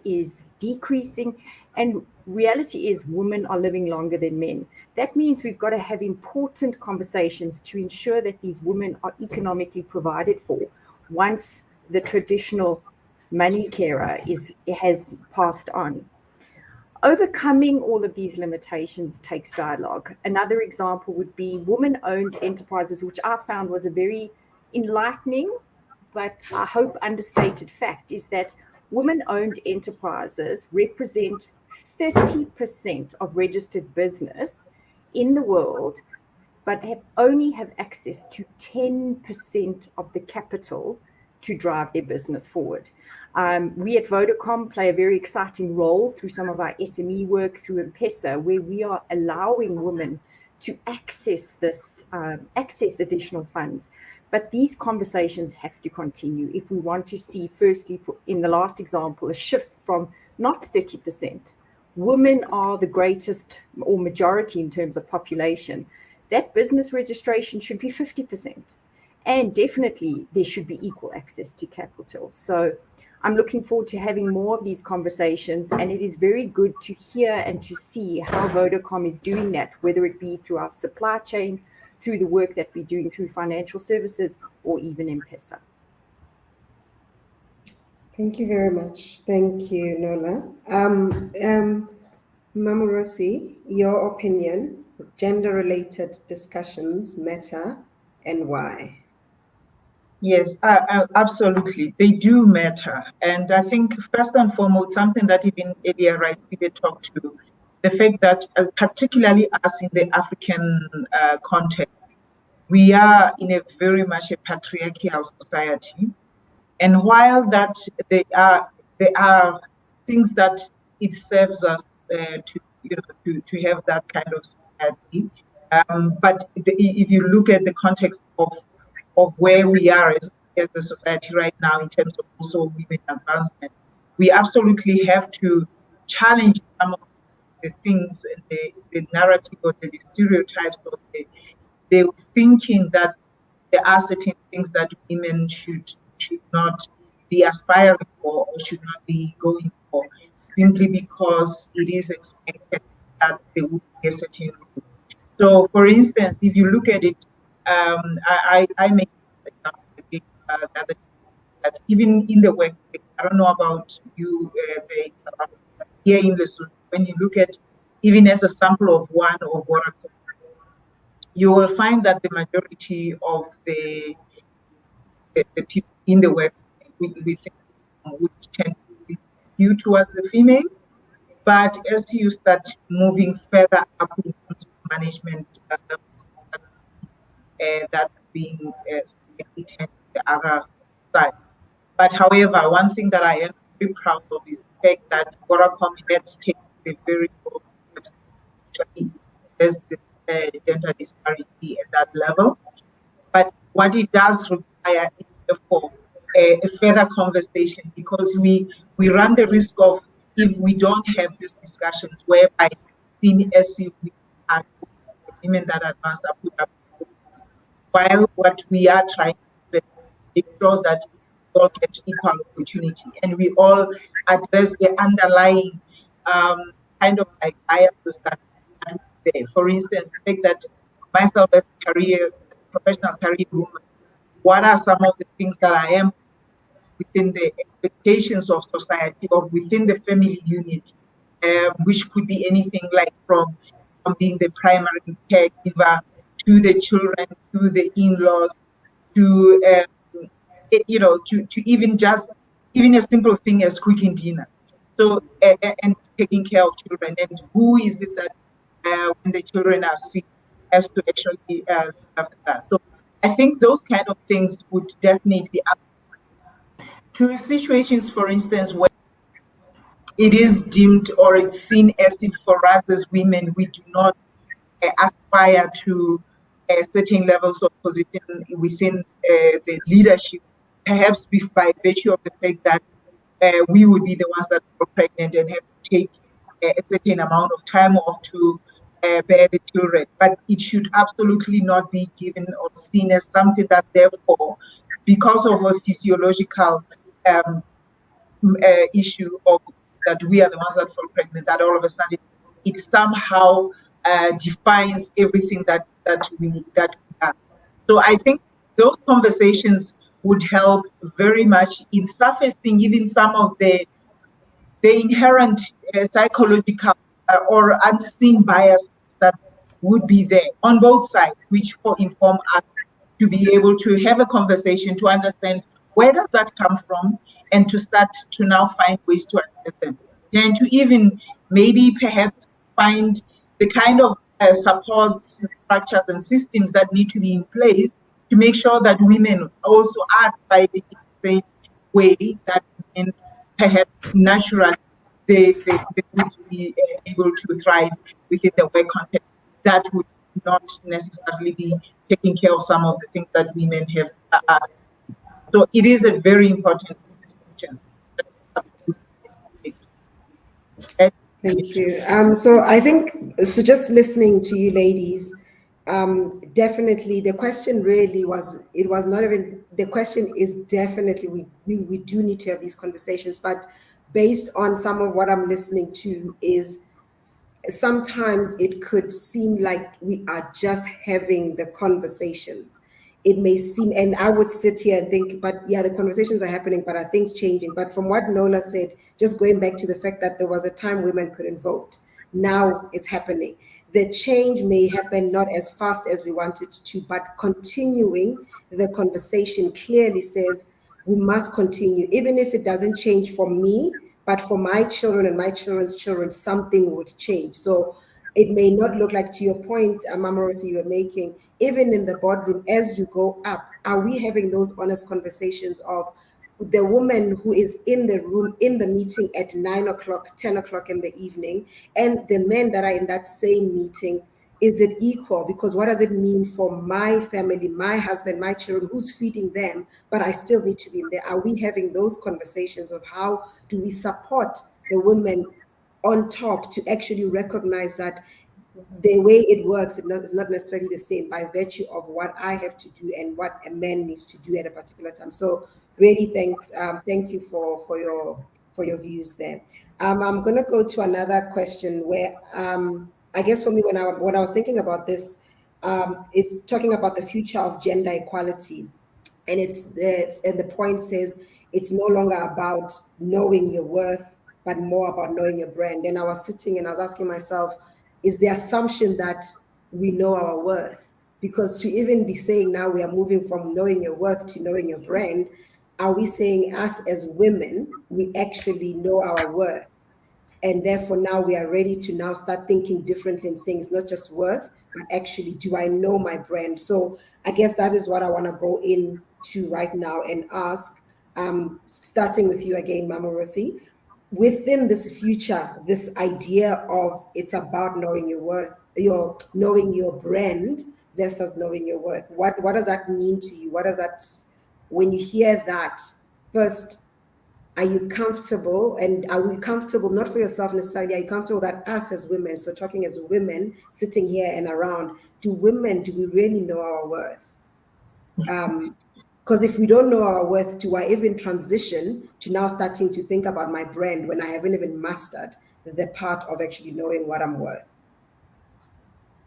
is decreasing, and reality is women are living longer than men. That means we've got to have important conversations to ensure that these women are economically provided for once the traditional money carer has passed on. Overcoming all of these limitations takes dialogue. Another example would be women-owned enterprises, which I found was a very enlightening, but I hope understated fact, is that women-owned enterprises represent 30% of registered business in the world, but only have access to 10% of the capital to drive their business forward. We at Vodacom play a very exciting role through some of our SME work through M-Pesa, where we are allowing women to access additional funds. But these conversations have to continue if we want to see, firstly, in the last example, a shift from not 30%. Women are the greatest or majority in terms of population. That business registration should be 50%. And definitely there should be equal access to capital. So I'm looking forward to having more of these conversations, and it is very good to hear and to see how Vodacom is doing that, whether it be through our supply chain, through the work that we're doing through financial services, or even M-Pesa. Thank you very much. Thank you, Nola. Mama Rosie, your opinion gender-related discussions matter and why? Yes, absolutely. They do matter. And I think first and foremost, something that even earlier, right, we talked to, the fact that particularly us in the African context, we are in a very much a patriarchal society. And while that there are things that it serves us to have that kind of society. But if you look at the context of where we are as a society right now in terms of also women advancement, we absolutely have to challenge some of the things and the narrative or the stereotypes or the thinking that there are certain things that women should not be aspiring for or should not be going for simply because it is expected that they would be a certain role. So, for instance, if you look at it, I make an example that even in the workplace, I don't know about you, here in the Sudan, when you look at even as a sample of one of Vodacom, you will find that the majority of the people in the workplace we think would tend to be skewed towards the female. But as you start moving further up in terms of management, that being slightly tend to the other side. But however, one thing that I am very proud of is the fact that Vodacom has taken a very bold steps to actually address the gender disparity at that level. But what it does require is therefore a further conversation, because we run the risk of, if we don't have these discussions whereby seen as if we are women that advance are put up, while what we are trying to make sure that we all get equal opportunity and we all address the underlying kind of like biases that are there. For instance, the fact that myself as a professional career woman, what are some of the things that I am within the expectations of society or within the family unit, which could be anything like from being the primary caregiver to the children, to the in-laws, to to even a simple thing as cooking dinner. So and taking care of children, and who is it that when the children are sick has to actually look after that. So I think those kind of things would definitely to situations, for instance, where it is deemed or it's seen as if for us as women, we do not aspire to certain levels of position within the leadership, perhaps by virtue of the fact that we would be the ones that are pregnant and have to take a certain amount of time off to bear the children. But it should absolutely not be given or seen as something that therefore, because of a physiological issue of that we are the ones that fall pregnant, that all of a sudden it somehow defines everything that we are. So I think those conversations would help very much in surfacing even some of the inherent psychological or unseen biases that would be there on both sides, which will inform us to be able to have a conversation to understand where does that come from, and to start to now find ways to address them, and to even maybe perhaps find the kind of support structures and systems that need to be in place to make sure that women also are thriving in the same way that men perhaps naturally they would be able to thrive within the work context that would not necessarily be taking care of some of the things that women have asked. So it is a very important distinction. Thank you. So I think, so just listening to you ladies, definitely the question really was, it was not even, the question is definitely, we do need to have these conversations, but based on some of what I'm listening to is sometimes it could seem like we are just having the conversations. It may seem, and I would sit here and think, but yeah, the conversations are happening, but are things changing? But from what Nola said, just going back to the fact that there was a time women couldn't vote, now it's happening. the change may happen not as fast as we want it to, but continuing the conversation clearly says we must continue, even if it doesn't change for me, but for my children and my children's children, something would change. So it may not look like, to your point, Mama Rosie, you were making, even in the boardroom, as you go up, are we having those honest conversations of the woman who is in the room, in the meeting at 9 o'clock, 10 o'clock in the evening, and the men that are in that same meeting? Is it equal? Because what does it mean for my family, my husband, my children, who's feeding them, but I still need to be in there? Are we having those conversations of how do we support the women on top to actually recognize that the way it works is not necessarily the same by virtue of what I have to do and what a man needs to do at a particular time? So really thank you for your views there. I'm going to go to another question where I guess for me, when I was thinking about this, is talking about the future of gender equality. And and the point says it's no longer about knowing your worth, but more about knowing your brand. And I was sitting and I was asking myself, is the assumption that we know our worth? Because to even be saying now we are moving from knowing your worth to knowing your brand, are we saying us as women, we actually know our worth? And therefore now we are ready to now start thinking differently and saying it's not just worth, but actually, do I know my brand? So I guess that is what I want to go into right now and ask, starting with you again, Mama Rosie. Within this future, this idea of it's about knowing your worth, knowing your brand versus knowing your worth. What does that mean to you? What does that, when you hear that, first, are you comfortable? And are we comfortable, not for yourself necessarily, are you comfortable that us as women, so talking as women sitting here and around, do we really know our worth? Because if we don't know our worth, do I even transition to now starting to think about my brand when I haven't even mastered the part of actually knowing what I'm worth?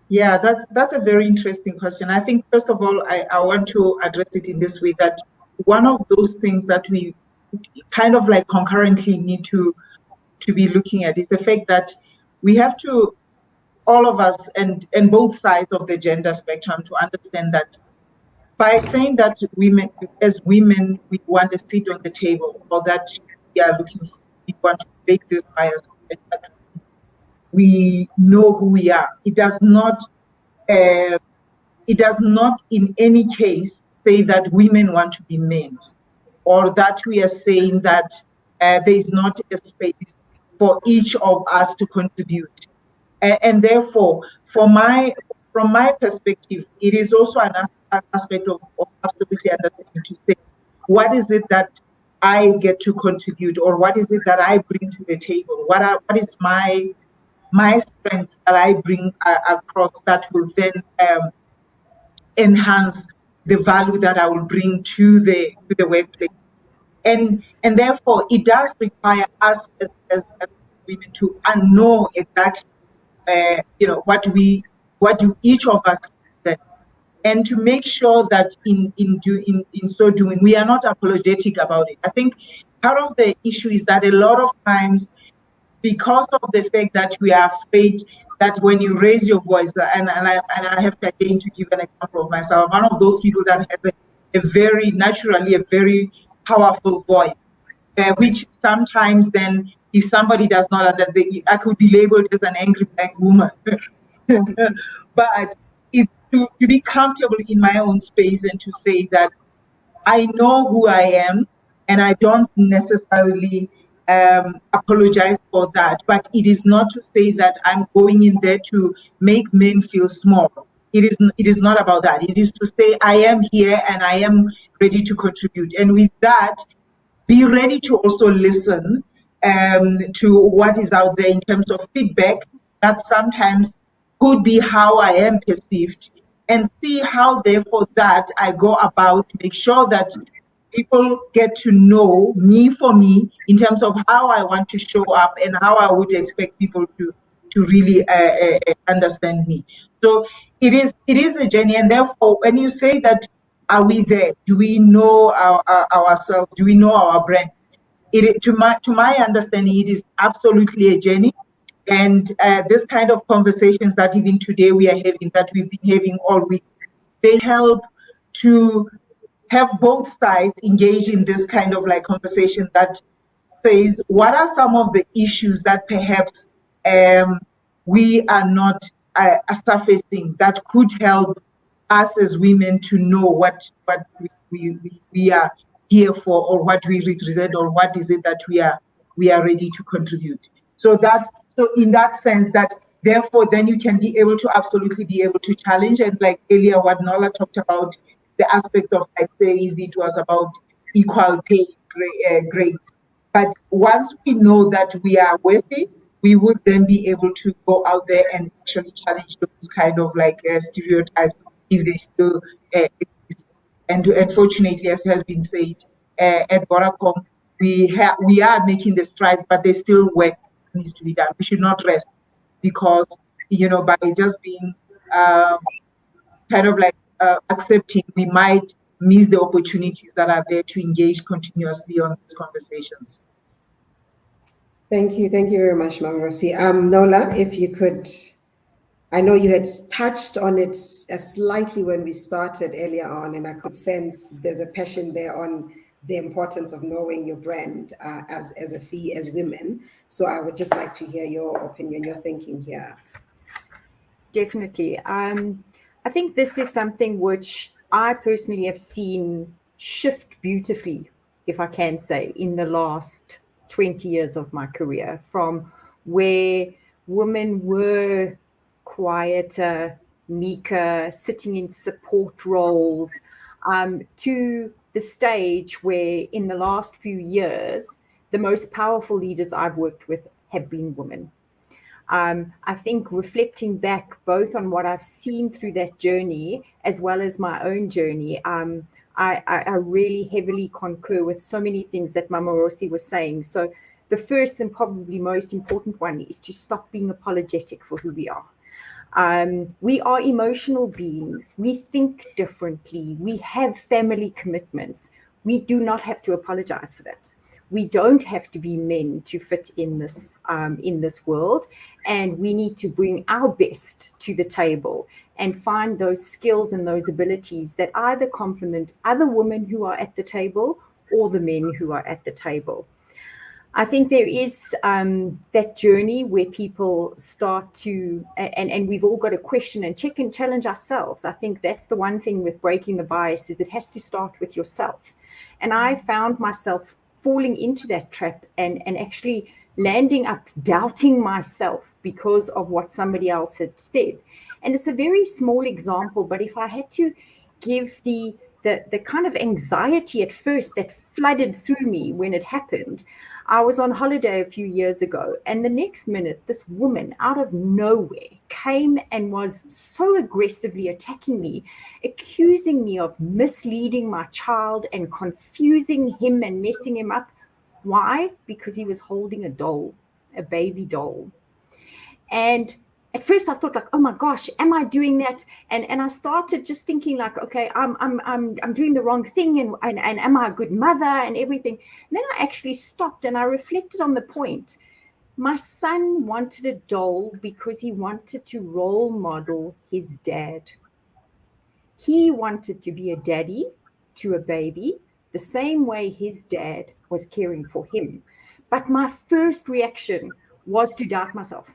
Yeah, that's a very interesting question. I think, first of all, I want to address it in this way, that one of those things that we kind of like concurrently need to be looking at is the fact that we have to, all of us and both sides of the gender spectrum, to understand that by saying that women, as women, we want a seat on the table, or that we are looking for, we want to break this bias, that we know who we are. It does not in any case say that women want to be men, or that we are saying that there is not a space for each of us to contribute. And therefore, from my perspective, it is also an aspect of absolutely understanding, to say, what is it that I get to contribute, or what is it that I bring to the table? What is my strength that I bring across that will then enhance the value that I will bring to the workplace? And therefore, it does require us as women to know exactly what do each of us do, and to make sure that in so doing, we are not apologetic about it. I think part of the issue is that a lot of times, because of the fact that we are afraid that when you raise your voice, and I have to again to give an example of myself, one of those people that has a very powerful voice, which sometimes then, if somebody does not understand, I could be labeled as an angry black woman. But it's to be comfortable in my own space and to say that I know who I am, and I don't necessarily apologize for that. But it is not to say that I'm going in there to make men feel small. It is not about that. It is to say I am here and I am ready to contribute. And with that, be ready to also listen to what is out there in terms of feedback that sometimes could be how I am perceived, and see how, therefore, that I go about to make sure that people get to know me for me in terms of how I want to show up and how I would expect people to really understand me. So it is a journey, and therefore, when you say that, are we there? Do we know ourselves? Do we know our brand? To my understanding, it is absolutely a journey. And this kind of conversations that even today we are having, that we've been having all week, they help to have both sides engage in this kind of like conversation that says, what are some of the issues that perhaps we are not surfacing that could help us as women to know what we are here for, or what we represent, or what is it that we are ready to contribute. So in that sense, that therefore then you can be able to absolutely be able to challenge. And like earlier what Nola talked about, the aspect of, like, say, if it was about equal pay, great. But once we know that we are worthy, we would then be able to go out there and actually challenge those kind of like stereotypes if they still exist. And unfortunately, as has been said, at Vodacom, we are making the strides, but there's still work that needs to be done. We should not rest, because by just being kind of like accepting, we might miss the opportunities that are there to engage continuously on these conversations. Thank you very much, Mama Rosie. Nola, if you could, I know you had touched on it slightly when we started earlier on, and I could sense there's a passion there on the importance of knowing your brand as a fee, as women. So I would just like to hear your opinion, your thinking here. Definitely. I think this is something which I personally have seen shift beautifully, if I can say, in the last 20 years of my career, from where women were quieter, meeker, sitting in support roles, to the stage where in the last few years, the most powerful leaders I've worked with have been women. I think reflecting back both on what I've seen through that journey as well as my own journey, I really heavily concur with so many things that Mama Rosie was saying. So the first and probably most important one is to stop being apologetic for who we are. We are emotional beings. We think differently. We have family commitments. We do not have to apologize for that. We don't have to be men to fit in this world, and we need to bring our best to the table and find those skills and those abilities that either complement other women who are at the table or the men who are at the table. I think there is that journey where people start to, and we've all got to question and check and challenge ourselves. I think that's the one thing with breaking the bias, is it has to start with yourself. And I found myself falling into that trap and actually landing up doubting myself because of what somebody else had said. And it's a very small example, but if I had to give the kind of anxiety at first that flooded through me when it happened, I was on holiday a few years ago, and the next minute, this woman out of nowhere came and was so aggressively attacking me, accusing me of misleading my child and confusing him and messing him up. Why? Because he was holding a doll, a baby doll. And at first I thought, like, oh my gosh, am I doing that? And I started just thinking, like, okay, I'm doing the wrong thing, and am I a good mother and everything? And then I actually stopped and I reflected on the point. My son wanted a doll because he wanted to role model his dad. He wanted to be a daddy to a baby the same way his dad was caring for him. But my first reaction was to doubt myself.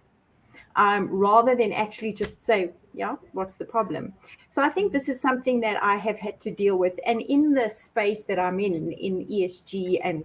Rather than actually just say, yeah, what's the problem? So I think this is something that I have had to deal with. And in the space that I'm in ESG, and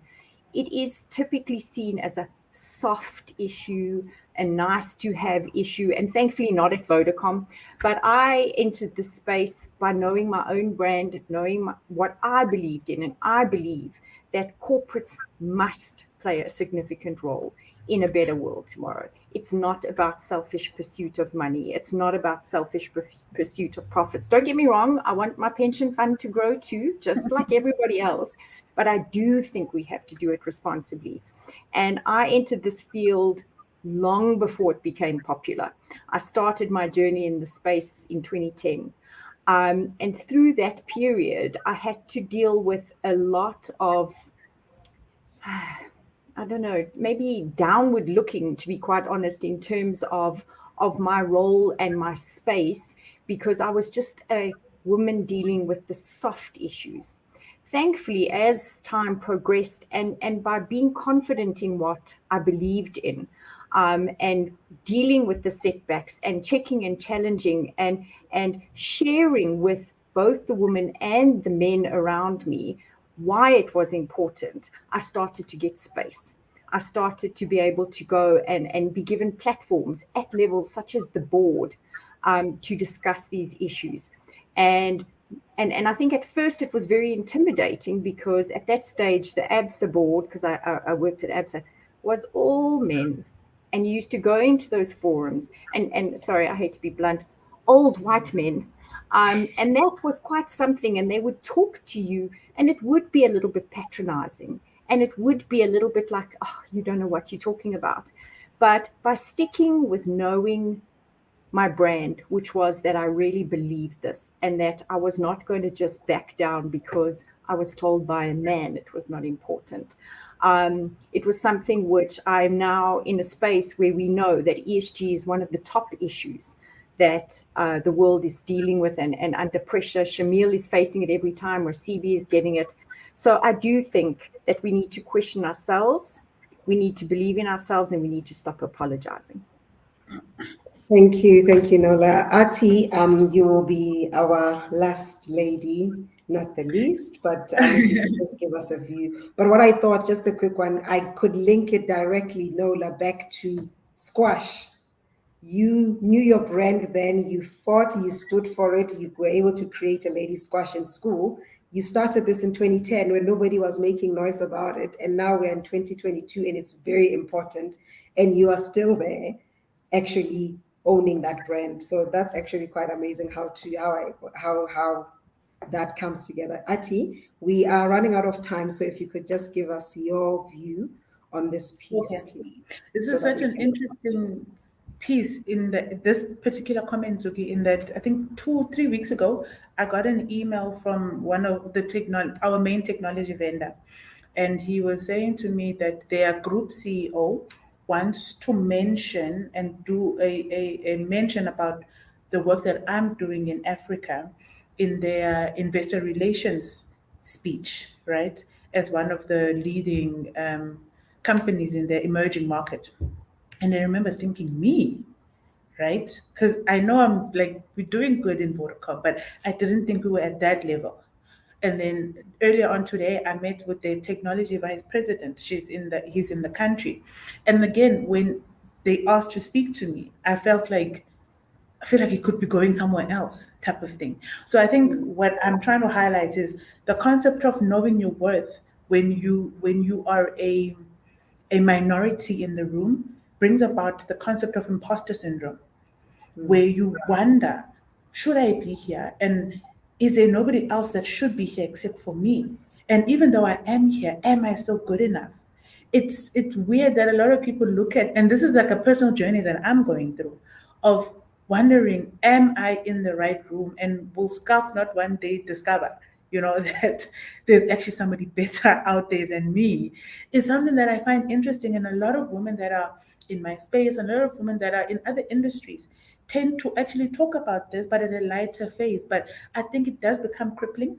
it is typically seen as a soft issue, a nice to have issue, and thankfully not at Vodacom. But I entered the space by knowing my own brand, knowing what I believed in, and I believe that corporates must play a significant role in a better world tomorrow. It's not about selfish pursuit of money. It's not about selfish pursuit of profits. Don't get me wrong. I want my pension fund to grow too, just like everybody else. But I do think we have to do it responsibly. And I entered this field long before it became popular. I started my journey in the space in 2010. And through that period, I had to deal with a lot of I don't know, maybe downward looking, to be quite honest, in terms of my role and my space, because I was just a woman dealing with the soft issues. Thankfully, as time progressed, and by being confident in what I believed in, and dealing with the setbacks and checking and challenging and sharing with both the women and the men around me why it was important, I started to get space. I started to be able to go and be given platforms at levels such as the board, to discuss these issues. And I think at first it was very intimidating, because at that stage, the ABSA board, because I worked at ABSA, was all men. And you used to go into those forums, and sorry, I hate to be blunt, old white men. And that was quite something. And they would talk to you, and it would be a little bit patronizing. And it would be a little bit like, oh, you don't know what you're talking about. But by sticking with knowing my brand, which was that I really believed this, and that I was not going to just back down because I was told by a man it was not important. It was something which I'm now in a space where we know that ESG is one of the top issues that the world is dealing with, and under pressure. Shamil is facing it every time, or CB is getting it. So I do think that we need to question ourselves, we need to believe in ourselves, and we need to stop apologizing. Thank you, Nola. Ati, you will be our last lady, not the least, but if you could just give us a view. But what I thought, just a quick one, I could link it directly, Nola, back to squash. You knew your brand then, you fought, you stood for it, you were able to create a lady squash in school. You started this in 2010 when nobody was making noise about it, and now we're in 2022 and it's very important, and you are still there actually owning that brand. So that's actually quite amazing how that comes together. Ati, we are running out of time, so if you could just give us your view on this piece, please. This is such an interesting piece in this particular comment, Zuki, in that I think 2-3 weeks ago, I got an email from one of our main technology vendor. And he was saying to me that their group CEO wants to mention and do a mention about the work that I'm doing in Africa in their investor relations speech, right? As one of the leading companies in the emerging market. And I remember thinking, me, right? Because I know we're doing good in Vodacom, but I didn't think we were at that level. And then earlier on today, I met with the technology vice president. He's in the country. And again, when they asked to speak to me, I feel like it could be going somewhere else, type of thing. So I think what I'm trying to highlight is the concept of knowing your worth when you are a minority in the room brings about the concept of imposter syndrome, where you wonder, should I be here? And is there nobody else that should be here except for me? And even though I am here, am I still good enough? It's weird that a lot of people look at, and this is like a personal journey that I'm going through, of wondering, am I in the right room? And will Skulk not one day discover, that there's actually somebody better out there than me? Is something that I find interesting. And a lot of women that are in my space, and a lot of women that are in other industries tend to actually talk about this, but at a lighter phase. But I think it does become crippling,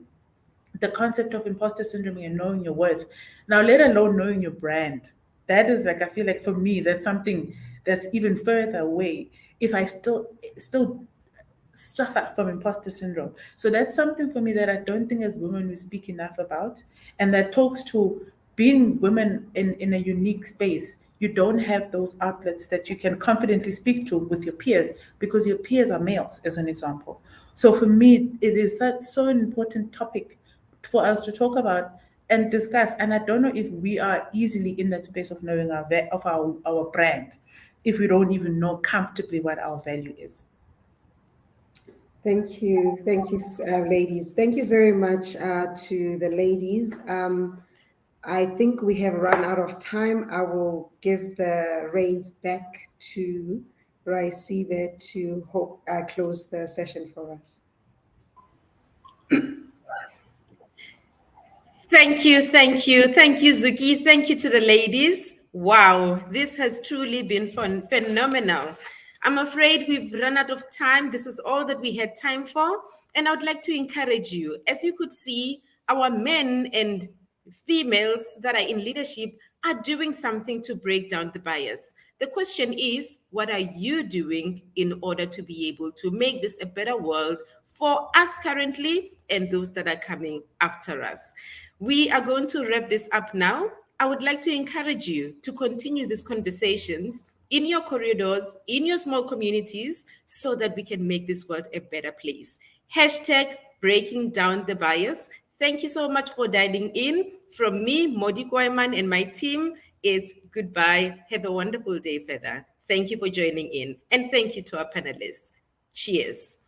the concept of imposter syndrome and knowing your worth. Now, let alone knowing your brand. That is I feel like for me, that's something that's even further away if I still suffer from imposter syndrome. So that's something for me that I don't think as women we speak enough about, and that talks to being women in a unique space. You don't have those outlets that you can confidently speak to with your peers, because your peers are males, as an example. So for me, it is so an important topic for us to talk about and discuss. And I don't know if we are easily in that space of knowing our brand, if we don't even know comfortably what our value is. Thank you, ladies. Thank you very much to the ladies. I think we have run out of time. I will give the reins back to Raisibe to close the session for us. Thank you, Zuki. Thank you to the ladies. Wow, this has truly been phenomenal. I'm afraid we've run out of time. This is all that we had time for. And I would like to encourage you. As you could see, our men and females that are in leadership are doing something to break down the bias. The question is, what are you doing in order to be able to make this a better world for us currently and those that are coming after us? We are going to wrap this up now. I would like to encourage you to continue these conversations in your corridors, in your small communities, so that we can make this world a better place. Hashtag breaking down the bias. Thank you so much for dialing in. From me, Modi Koiman, and my team, it's goodbye. Have a wonderful day further. Thank you for joining in. And thank you to our panelists. Cheers.